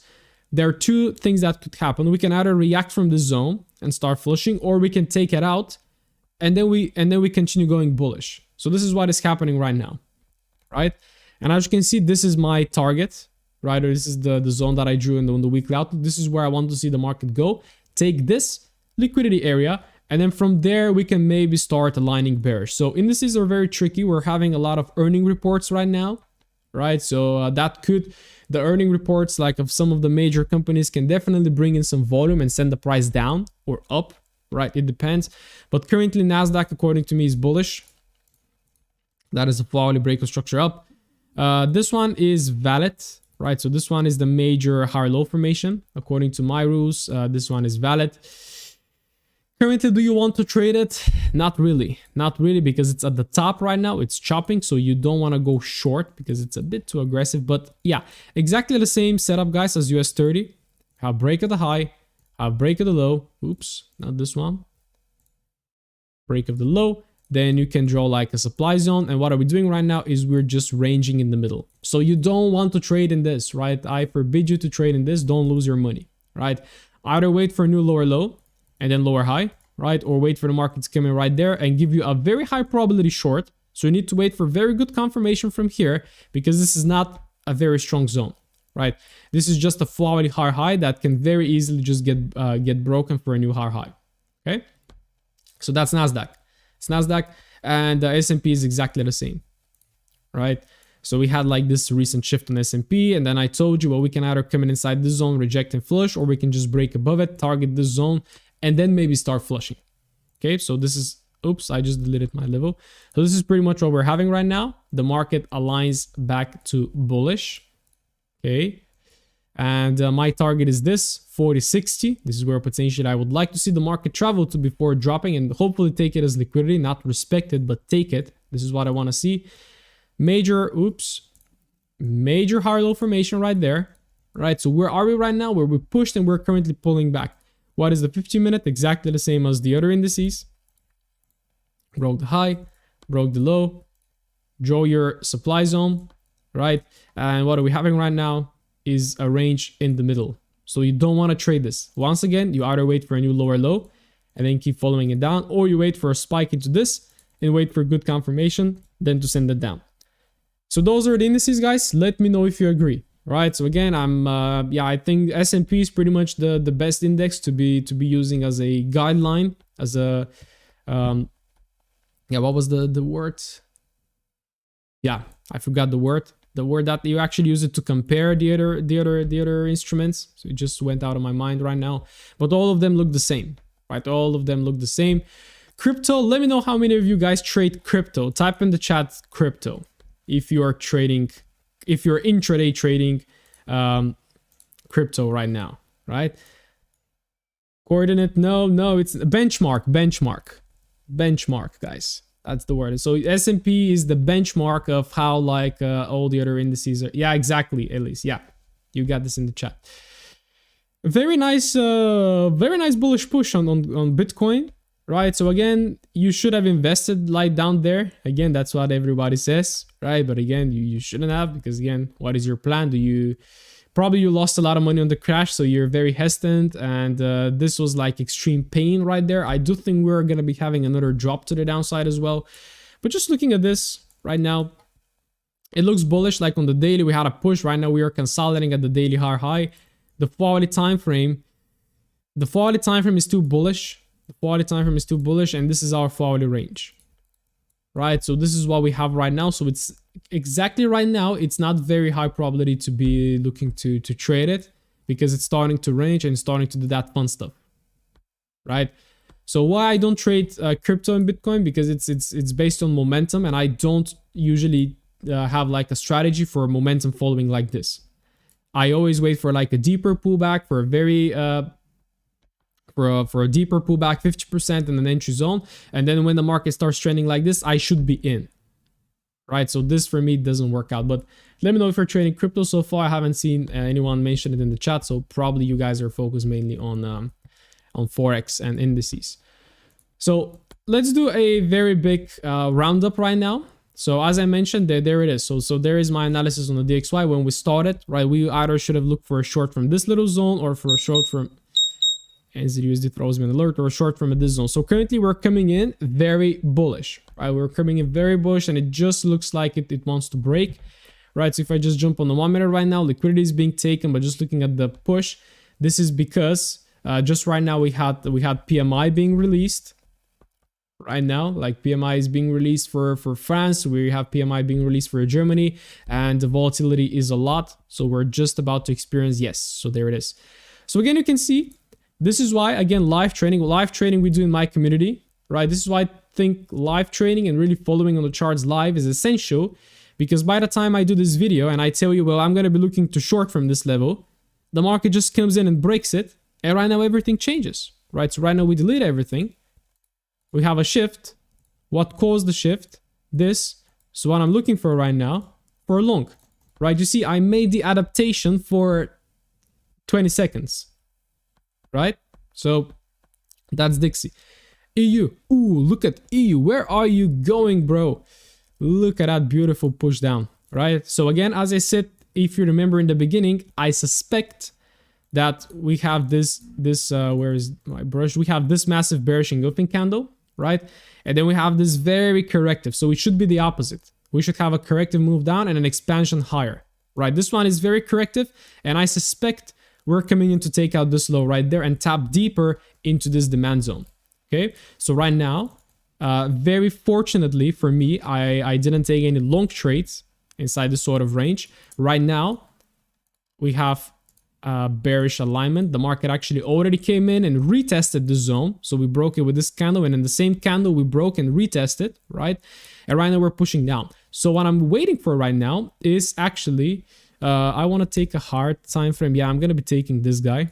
there are two things that could happen. We can either react from the zone and start flushing, or we can take it out and then we continue going bullish. So this is what is happening right now, right? And as you can see, this is my target, right? Or this is the zone that I drew in the weekly outlook. This is where I want to see the market go. Take this liquidity area, and then from there, we can maybe start aligning bearish. So indices are very tricky. We're having a lot of earning reports right now, right? So the earning reports like of some of the major companies can definitely bring in some volume and send the price down or up, right? It depends. But currently NASDAQ, according to me, is bullish. That is a flawless breakout structure up. This one is valid, right? So this one is the major higher low formation. According to my rules, this one is valid. Currently, do you want to trade it? Not really. Not really, because it's at the top right now. It's chopping, so you don't want to go short because it's a bit too aggressive. But yeah, exactly the same setup, guys, as US30. Have break of the high, have break of the low. Oops, not this one. Break of the low. Then you can draw like a supply zone. And what are we doing right now is we're just ranging in the middle. So you don't want to trade in this, right? I forbid you to trade in this. Don't lose your money, right? Either wait for a new lower low and then lower high, right? Or wait for the market to come in right there and give you a very high probability short. So you need to wait for very good confirmation from here because this is not a very strong zone, right? This is just a flawless higher high that can very easily just get broken for a new higher high, okay? So that's NASDAQ. It's NASDAQ, and the S&P is exactly the same, right? So we had like this recent shift on S&P, and then I told you, well, we can either come in inside this zone, reject and flush, or we can just break above it, target this zone, and then maybe start flushing. Okay, so this is, oops, I just deleted my level. So this is pretty much what we're having right now. The market aligns back to bullish. Okay, and my target is this 40.60. This is where potentially I would like to see the market travel to before dropping, and hopefully take it as liquidity, not respect it, but take it. This is what I want to see. Major higher low formation right there, right? So where are we right now? Where we pushed and we're currently pulling back. What is the 15-minute? Exactly the same as the other indices. Broke the high, broke the low, draw your supply zone, right? And what are we having right now is a range in the middle. So you don't want to trade this. Once again, you either wait for a new lower low and then keep following it down, or you wait for a spike into this and wait for good confirmation, then to send it down. So those are the indices, guys. Let me know if you agree. Right, so again, I think S&P is pretty much the best index to be using as a guideline, as a what was the word? Yeah, I forgot the word. The word that you actually use it to compare the other instruments. So it just went out of my mind right now. But all of them look the same, right? All of them look the same. Crypto, let me know how many of you guys trade crypto. Type in the chat crypto if you are trading, if you're intraday trading crypto right now, right? Coordinate, no, it's benchmark, guys. That's the word. So S&P is the benchmark of how like all the other indices are. Yeah, exactly, Elise. Yeah, you got this in the chat. Very nice bullish push on Bitcoin, right? So again, you should have invested like down there. Again, that's what everybody says, right? But again, you shouldn't have, because again, what is your plan? Probably you lost a lot of money on the crash, so you're very hesitant, and this was like extreme pain right there. I do think we're gonna be having another drop to the downside as well. But just looking at this right now, it looks bullish. Like on the daily, we had a push. Right now we are consolidating at the daily high. The quality time frame is too bullish. And this is our quality range, right? So this is what we have right now. So it's exactly right now, it's not very high probability to be looking to trade it, because it's starting to range and starting to do that fun stuff, right? So why I don't trade crypto and Bitcoin, because it's based on momentum, and I don't usually have like a strategy for momentum following like this. I always wait for like a deeper pullback, for a very for a deeper pullback, 50% in an entry zone, and then when the market starts trending like this, I should be in, right? So this for me doesn't work out. But let me know if you're trading crypto. So far I haven't seen anyone mention it in the chat, so probably you guys are focused mainly on Forex and indices. So let's do a very big roundup right now. So as I mentioned, there it is. So there is my analysis on the DXY when we started, right? We either should have looked for a short from this little zone, or for a short from NZD USD throws me an alert, or a short from this zone. So currently we're coming in very bullish, right? We're coming in very bullish, and it just looks like it wants to break, right? So if I just jump on the 1 minute right now, liquidity is being taken, but just looking at the push, this is because just right now we had PMI being released. Right now, like PMI is being released for France, we have PMI being released for Germany, and the volatility is a lot. So we're just about to experience, yes, so there it is. So again, you can see, this is why, again, live trading we do in my community, right? This is why I think live trading and really following on the charts live is essential, because by the time I do this video and I tell you, well, I'm going to be looking to short from this level, the market just comes in and breaks it, and right now everything changes, right? So right now we delete everything. We have a shift. What caused the shift? This. So what I'm looking for right now, for a long, right? You see, I made the adaptation for 20 seconds, right? So that's Dixie. EU. Ooh, look at EU. Where are you going, bro? Look at that beautiful push down, right? So again, as I said, if you remember in the beginning, I suspect that we have this where is my brush? We have this massive bearish engulfing candle, right? And then we have this very corrective. So it should be the opposite. We should have a corrective move down and an expansion higher, right? This one is very corrective, and I suspect we're coming in to take out this low right there and tap deeper into this demand zone. Okay, so right now, very fortunately for me, I didn't take any long trades inside this sort of range. Right now, we have bearish alignment. The market actually already came in and retested the zone. So we broke it with this candle, and in the same candle we broke and retested, right? And right now we're pushing down. So what I'm waiting for right now is actually I want to take a hard time frame. Yeah, I'm going to be taking this guy.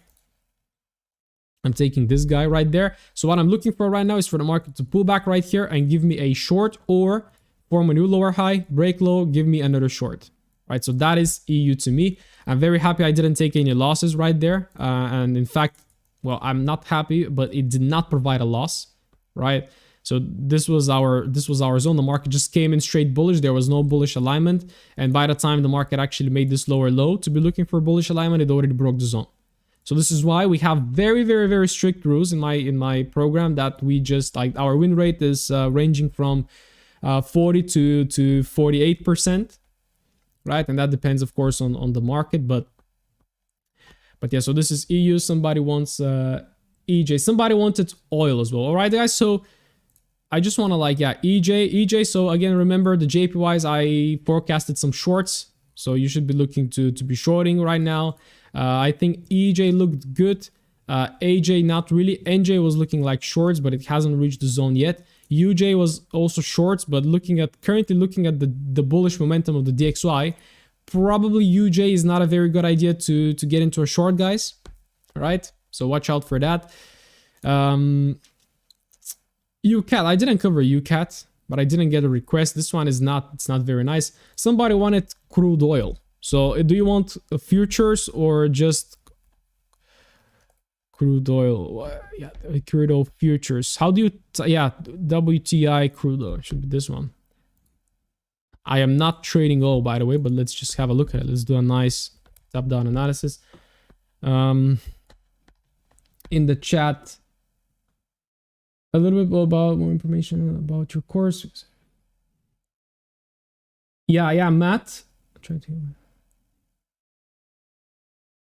I'm taking this guy right there. So what I'm looking for right now is for the market to pull back right here and give me a short, or form a new lower high, break low, give me another short. Right, so that is EU to me. I'm very happy I didn't take any losses right there. And in fact, well, I'm not happy, but it did not provide a loss, right? So this was our zone. The market just came in straight bullish. There was no bullish alignment. And by the time the market actually made this lower low to be looking for bullish alignment, it already broke the zone. So this is why we have very, very, very strict rules in my program that we just, like, our win rate is ranging from 40 to 48%. Right, and that depends, of course, on the market, but yeah. So this is EU. Somebody wants EJ. Somebody wanted oil as well. All right, guys. So I just want to, like, yeah, EJ. So again, remember the JPYs. I forecasted some shorts, so you should be looking to be shorting right now. I think EJ looked good. AJ, not really. NJ was looking like shorts, but it hasn't reached the zone yet. UJ was also shorts, but currently looking at the bullish momentum of the DXY, probably UJ is not a very good idea to get into a short, guys. All right, so watch out for that. UCAD, I didn't cover UCAD, but I didn't get a request. This one is it's not very nice. Somebody wanted crude oil. So do you want futures or just crude oil? Yeah, crude oil futures. How do you, yeah, WTI crude oil should be this one. I am not trading oil, by the way, but let's just have a look at it. Let's do a nice top-down analysis. In the chat, a little bit about more information about your course. Yeah, Matt.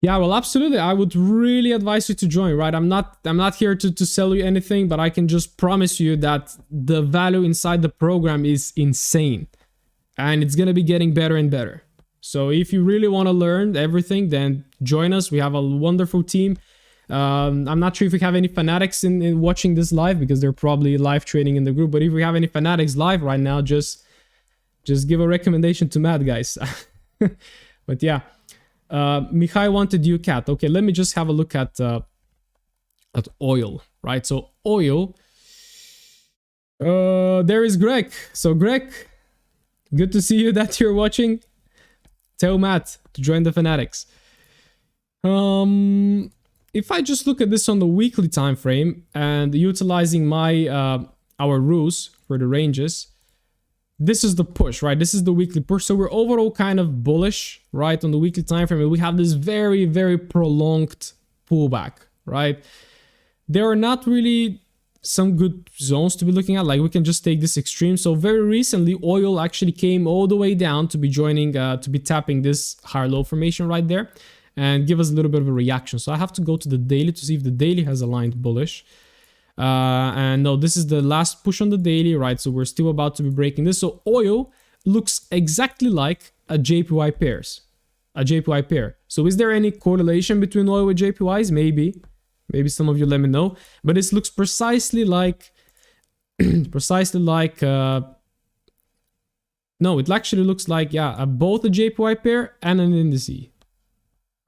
Yeah, well, absolutely. I would really advise you to join, right? I'm not here to sell you anything, but I can just promise you that the value inside the program is insane. And it's going to be getting better and better. So if you really want to learn everything, then join us. We have a wonderful team. I'm not sure if we have any fanatics in watching this live, because they're probably live trading in the group. But if we have any fanatics live right now, just give a recommendation to Matt, guys. But yeah, Mihai wanted UCAD. Okay, let me just have a look at oil, right? So oil. There is Greg. So Greg, good to see you that you're watching. Tell Matt to join the fanatics. If I just look at this on the weekly time frame and utilizing my our rules for the ranges, this is the push, right? This is the weekly push. So we're overall kind of bullish, right, on the weekly time frame. And we have this very, very prolonged pullback, right? There are not really some good zones to be looking at. Like, we can just take this extreme. So very recently, oil actually came all the way down to be joining, to be tapping this higher low formation right there and give us a little bit of a reaction. So I have to go to the daily to see if the daily has aligned bullish. And no, this is the last push on the daily, right? So we're still about to be breaking this. So oil looks exactly like a JPY pair. So is there any correlation between oil with JPYs? Maybe some of you let me know. But this looks precisely like, no, it actually looks like, yeah, both a JPY pair and an indice.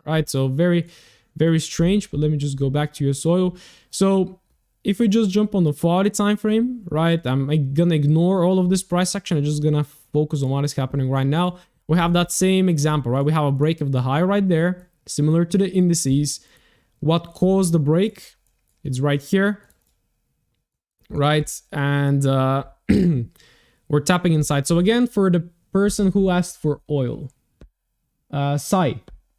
Right, so very, very strange. But let me just go back to US oil. So if we just jump on the 40 time frame, right, I'm gonna ignore all of this price action. I'm just gonna focus on what is happening right now. We have that same example, right? We have a break of the high right there, similar to the indices. What caused the break? It's right here, right? And we're tapping inside. So again, for the person who asked for oil,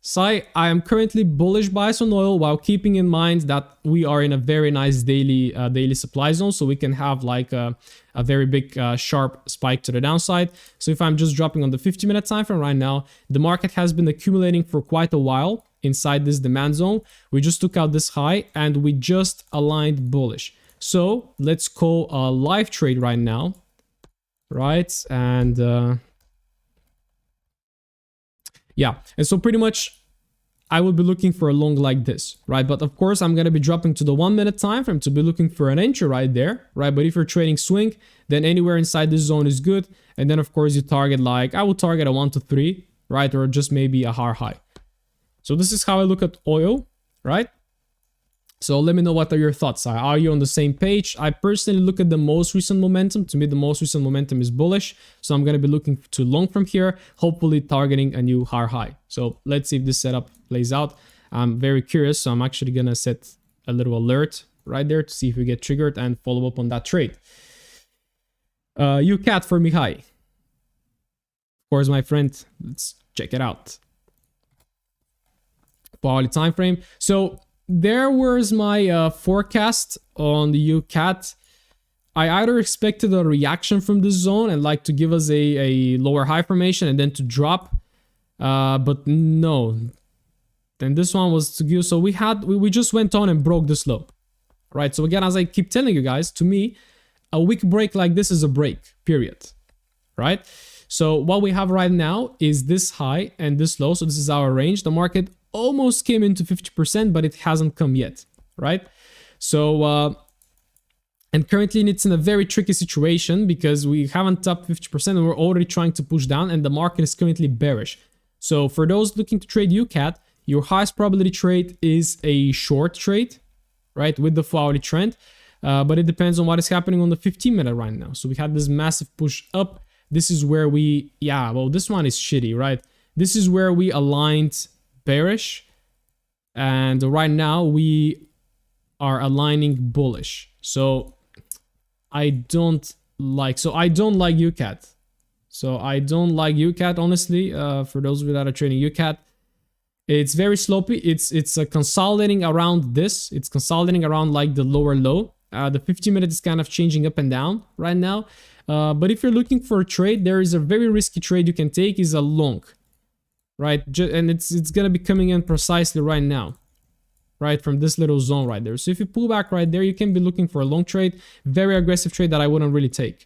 Sai, I am currently bullish bias on oil while keeping in mind that we are in a very nice daily supply zone. So we can have like a very big sharp spike to the downside. So if I'm just dropping on the 50-minute time frame right now, the market has been accumulating for quite a while inside this demand zone. We just took out this high and we just aligned bullish. So let's call a live trade right now, right? And yeah, and so pretty much I would be looking for a long like this, right? But of course, I'm going to be dropping to the 1 minute time frame to be looking for an entry right there, right? But if you're trading swing, then anywhere inside this zone is good. And then of course you target, like I will target a 1 to 3, right? Or just maybe a high. So this is how I look at oil, right? So let me know, what are your thoughts? Are you on the same page? I personally look at the most recent momentum. To me, the most recent momentum is bullish. So I'm going to be looking to long from here, hopefully targeting a new higher high. So let's see if this setup plays out. I'm very curious. So I'm actually going to set a little alert right there to see if we get triggered and follow up on that trade. UCAD for Mihai. Of course, my friend, let's check it out. Hourly time frame. So there was my forecast on the UCAD. I either expected a reaction from this zone and like to give us a lower high formation and then to drop, but no. Then this one was to give. So we just went on and broke this low, right? So again, as I keep telling you guys, to me, a weak break like this is a break, period, right? So what we have right now is this high and this low. So this is our range. The market almost came into 50%, but it hasn't come yet, right? So and currently it's in a very tricky situation because we haven't topped 50% and we're already trying to push down, and the market is currently bearish. So for those looking to trade UCAD, your highest probability trade is a short trade, right, with the 4-hourly trend. But it depends on what is happening on the 15-minute right now. So we had this massive push up. This is where we, yeah, well, this one is shitty, right? This is where we aligned bearish. And right now we are aligning bullish. So I don't like UCAD. So I don't like UCAD, honestly, for those of you that are trading UCAD. It's very sloppy. It's consolidating around this. It's consolidating around like the lower low. The 15-minute is kind of changing up and down right now. But if you're looking for a trade, there is a very risky trade you can take, is a long, right? And it's going to be coming in precisely right now, right, from this little zone right there. So if you pull back right there, you can be looking for a long trade, very aggressive trade that I wouldn't really take,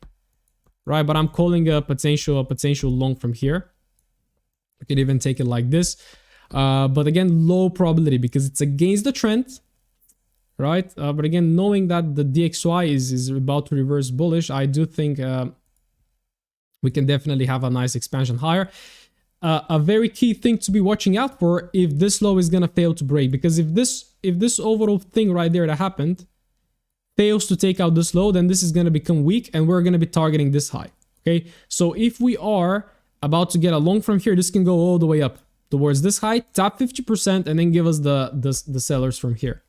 right? But I'm calling a potential long from here. You can even take it like this. But again, low probability because it's against the trend, right? But again, knowing that the DXY is about to reverse bullish, I do think we can definitely have a nice expansion higher. A very key thing to be watching out for if this low is gonna fail to break, because if this overall thing right there that happened fails to take out this low, then this is gonna become weak and we're gonna be targeting this high. Okay, so if we are about to get a long from here, this can go all the way up towards this high, top 50%, and then give us the sellers from here.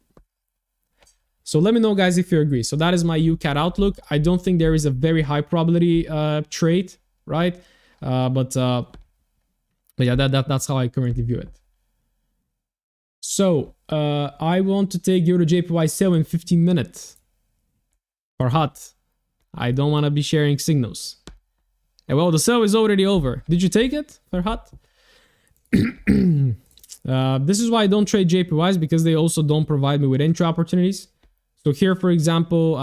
So let me know, guys, if you agree. So that is my UCAD outlook. I don't think there is a very high probability trade, right? But yeah, that's how I currently view it. So I want to take Euro JPY sell in 15 minutes. Farhat, I don't want to be sharing signals. And well, the sell is already over. Did you take it, Farhat? This is why I don't trade JPYs, because they also don't provide me with entry opportunities. So here, for example,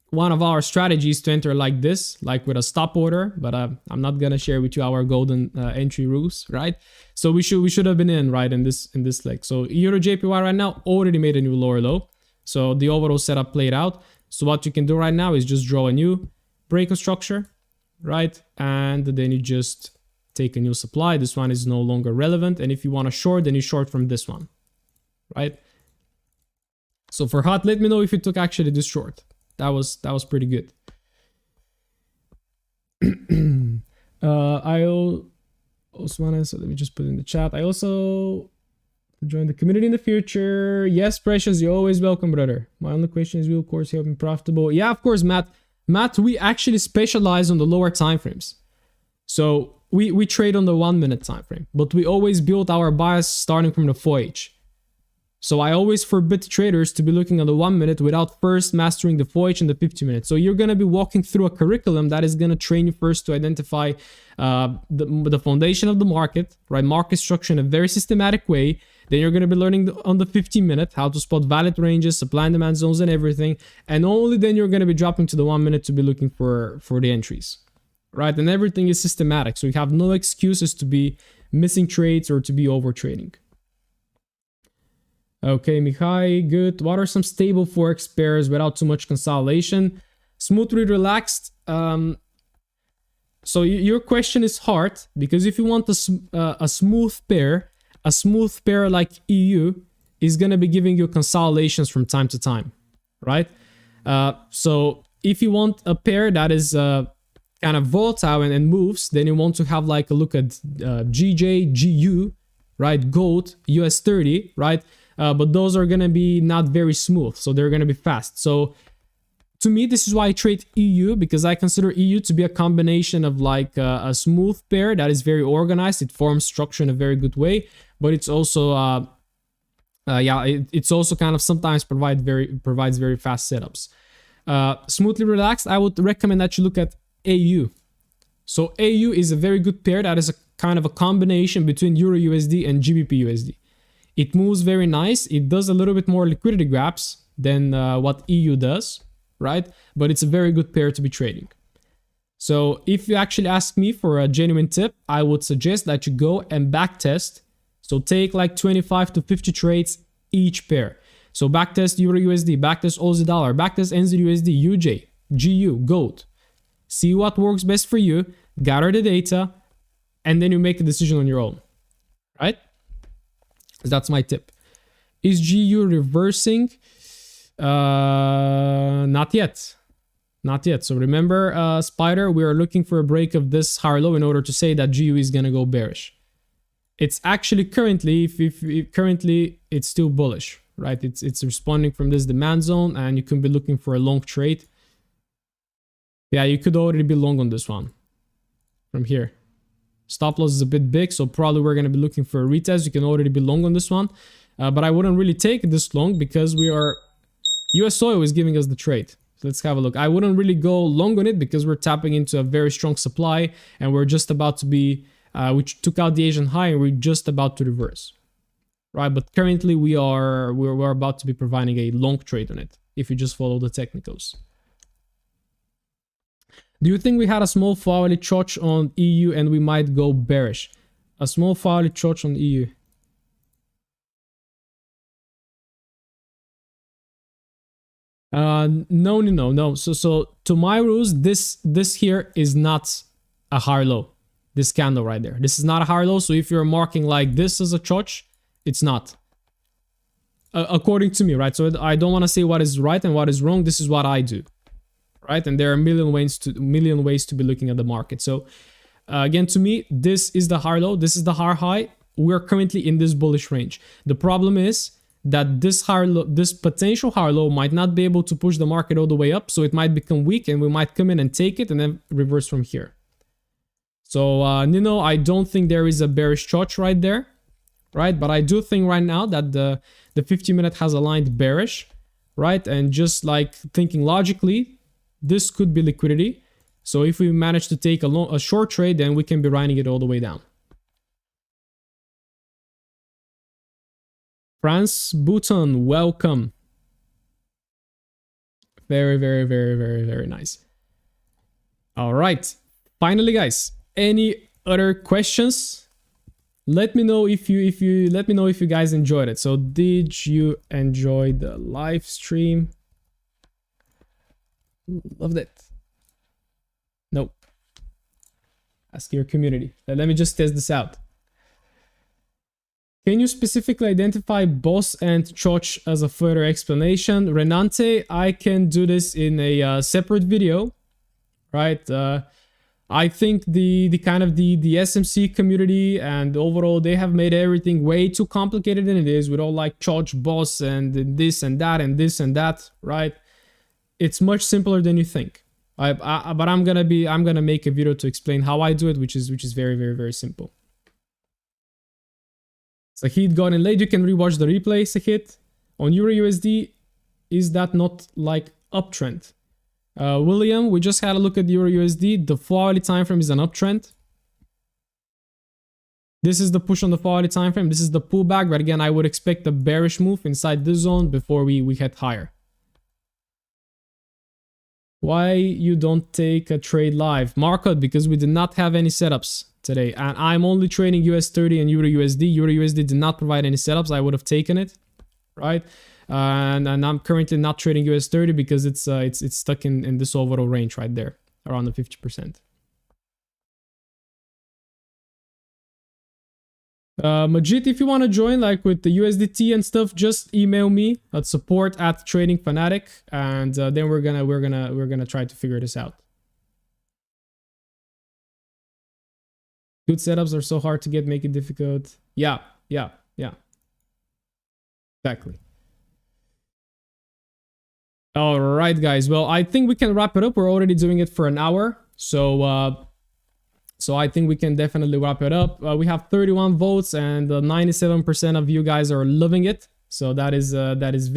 one of our strategies to enter like this, like with a stop order, but I'm not gonna share with you our golden entry rules, right? So we should have been in, right, in this leg. So Euro JPY right now already made a new lower low. So the overall setup played out. So what you can do right now is just draw a new break of structure, right? And then you just take a new supply. This one is no longer relevant. And if you want to short, then you short from this one, right? So for hot, let me know if you took actually this short. That was pretty good. I also want to, so let me just put it in the chat. I also join the community in the future. Yes, Precious, you're always welcome, brother. My only question is, will of course help me profitable? Yeah, of course, Matt. Matt, we actually specialize on the lower time frames. So we trade on the 1 minute time frame, but we always build our bias starting from the 4H. So I always forbid traders to be looking at the 1 minute without first mastering the 4H and the 50 minutes. So you're going to be walking through a curriculum that is going to train you first to identify the foundation of the market, right? Market structure in a very systematic way. Then you're going to be learning on the 15 minute how to spot valid ranges, supply and demand zones and everything. And only then you're going to be dropping to the 1 minute to be looking for the entries, right? And everything is systematic. So you have no excuses to be missing trades or to be over trading. Okay, Mihai, good. What are some stable Forex pairs without too much consolidation? Smoothly relaxed. So your question is hard, because if you want a smooth pair like EU is going to be giving you consolidations from time to time, right? So if you want a pair that is kind of volatile and moves, then you want to have like a look at GJ, GU, right? Gold, US 30, right? But those are going to be not very smooth, so they're going to be fast. So to me, this is why I trade EU, because I consider EU to be a combination of like a smooth pair that is very organized. It forms structure in a very good way, but it's also it's also kind of sometimes provides very fast setups. Smoothly relaxed, I would recommend that you look at AU. So AU is a very good pair that is a kind of a combination between Euro USD and GBP USD. It moves very nice. It does a little bit more liquidity grabs than what EU does, right? But it's a very good pair to be trading. So if you actually ask me for a genuine tip, I would suggest that you go and backtest. So take like 25 to 50 trades each pair. So backtest Euro USD, backtest Aussie Dollar, backtest NZD USD, UJ, GU, Gold. See what works best for you, gather the data, and then you make a decision on your own, right? That's my tip. Is GU reversing? Not yet. Not yet. So remember, Spider, we are looking for a break of this higher low in order to say that GU is going to go bearish. It's actually currently, if currently it's still bullish, right? It's responding from this demand zone, and you can be looking for a long trade. Yeah, you could already be long on this one from here. Stop loss is a bit big, so probably we're going to be looking for a retest. You can already be long on this one, but I wouldn't really take it this long because we are... US oil is giving us the trade. So let's have a look. I wouldn't really go long on it because we're tapping into a very strong supply, and we're just about to be... which took out the Asian high, and we're just about to reverse, right? But currently we're about to be providing a long trade on it if you just follow the technicals. Do you think we had a small hourly church on EU and we might go bearish? A small hourly church on EU. No. So to my rules, this here is not a higher low. This candle right there. This is not a higher low. So if you're marking like this as a church, it's not. According to me, right? So I don't want to say what is right and what is wrong. This is what I do. Right, and there are a million ways to be looking at the market. So again, to me, this is the higher low, this is the higher high. We're currently in this bullish range. The problem is that this higher low, this potential higher low might not be able to push the market all the way up, so it might become weak, and we might come in and take it and then reverse from here. So I don't think there is a bearish chart right there, right? But I do think right now that the 50-minute has aligned bearish, right? And just like thinking logically, this could be liquidity. So if we manage to take a short trade, then we can be riding it all the way down. France Bhutan, welcome. Very, very, very, very, very nice. All right. Finally, guys, any other questions? Let me know if you guys enjoyed it. So did you enjoy the live stream? Loved it. Nope. Ask your community. Let me just test this out. Can you specifically identify boss and church as a further explanation? Renante, I can do this in a separate video, right? I think the SMC community and overall, they have made everything way too complicated than it is with all like church boss and this and that and this and that, right? It's much simpler than you think. But I'm gonna make a video to explain how I do it, which is very, very, very simple. Sahid got in late. You can rewatch the replay, Sahid. On Euro USD, is that not like uptrend? William, we just had a look at Euro USD. The 4-hourly time frame is an uptrend. This is the push on the 4-hourly time frame. This is the pullback, but again, I would expect a bearish move inside this zone before we head higher. Why you don't take a trade live? Market, because we did not have any setups today. And I'm only trading US 30 and Euro USD. Euro USD did not provide any setups. I would have taken it, right? And I'm currently not trading US 30 because it's stuck in this overall range right there, around the 50%. Majid, if you want to join like with the USDT and stuff, just email me at support@tradingfanatic, and then we're gonna try to figure this out. Good setups are so hard to get, make it difficult. Yeah. Exactly. All right, guys. Well, I think we can wrap it up. We're already doing it for an hour, so I think we can definitely wrap it up. We have 31 votes, and 97% of you guys are loving it. So that is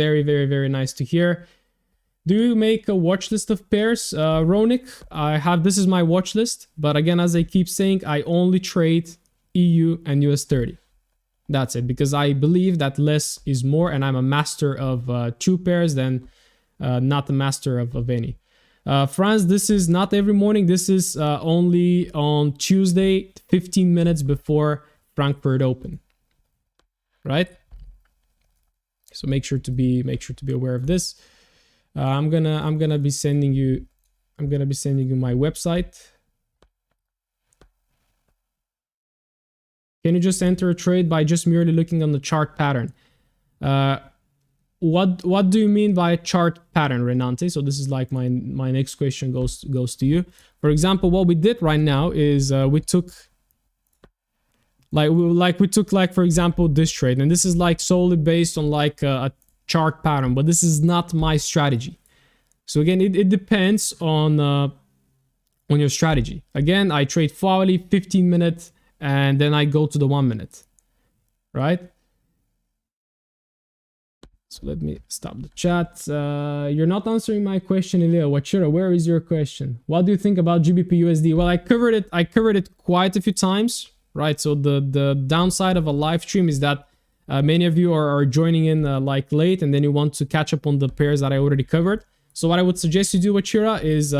very, very, very nice to hear. Do you make a watch list of pairs? Ronik, this is my watch list. But again, as I keep saying, I only trade EU and US 30. That's it, because I believe that less is more, and I'm a master of 2 pairs than not a master of any. Franz, this is not every morning. This is only on Tuesday, 15 minutes before Frankfurt Open. Right? So make sure to be aware of this. I'm gonna be sending you my website. Can you just enter a trade by just merely looking on the chart pattern? What do you mean by a chart pattern, Renante? So this is like my next question goes to you. For example, what we did right now is we took for example this trade, and this is like solely based on like a chart pattern, but this is not my strategy. So again, it depends on your strategy. Again, I trade 4 hourly, 15 minute, and then I go to the 1 minute, right? So let me stop the chat. You're not answering my question, Iliya. Wachira, where is your question? What do you think about GBP USD? Well, I covered it quite a few times, right? So the downside of a live stream is that many of you are joining in like late, and then you want to catch up on the pairs that I already covered. So what I would suggest you do, Wachira, is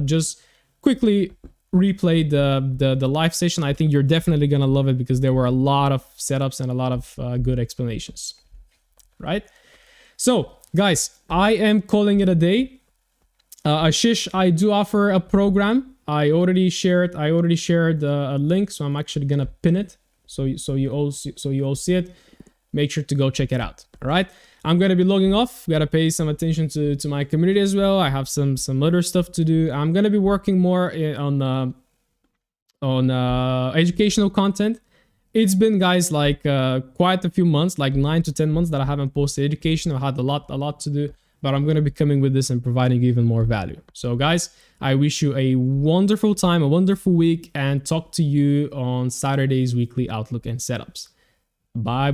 just quickly replay the live session. I think you're definitely gonna love it because there were a lot of setups and a lot of good explanations, right? So guys, I am calling it a day. Ashish, I do offer a program. I already shared a link, so I'm actually gonna pin it so you all see it. Make sure to go check it out. All right, I'm gonna be logging off. Gotta pay some attention to my community as well. I have some other stuff to do. I'm gonna be working more on educational content. It's been, guys, like quite a few months, like 9 to 10 months that I haven't posted education. I had a lot to do, but I'm going to be coming with this and providing you even more value. So guys, I wish you a wonderful time, a wonderful week, and talk to you on Saturday's weekly outlook and setups. Bye.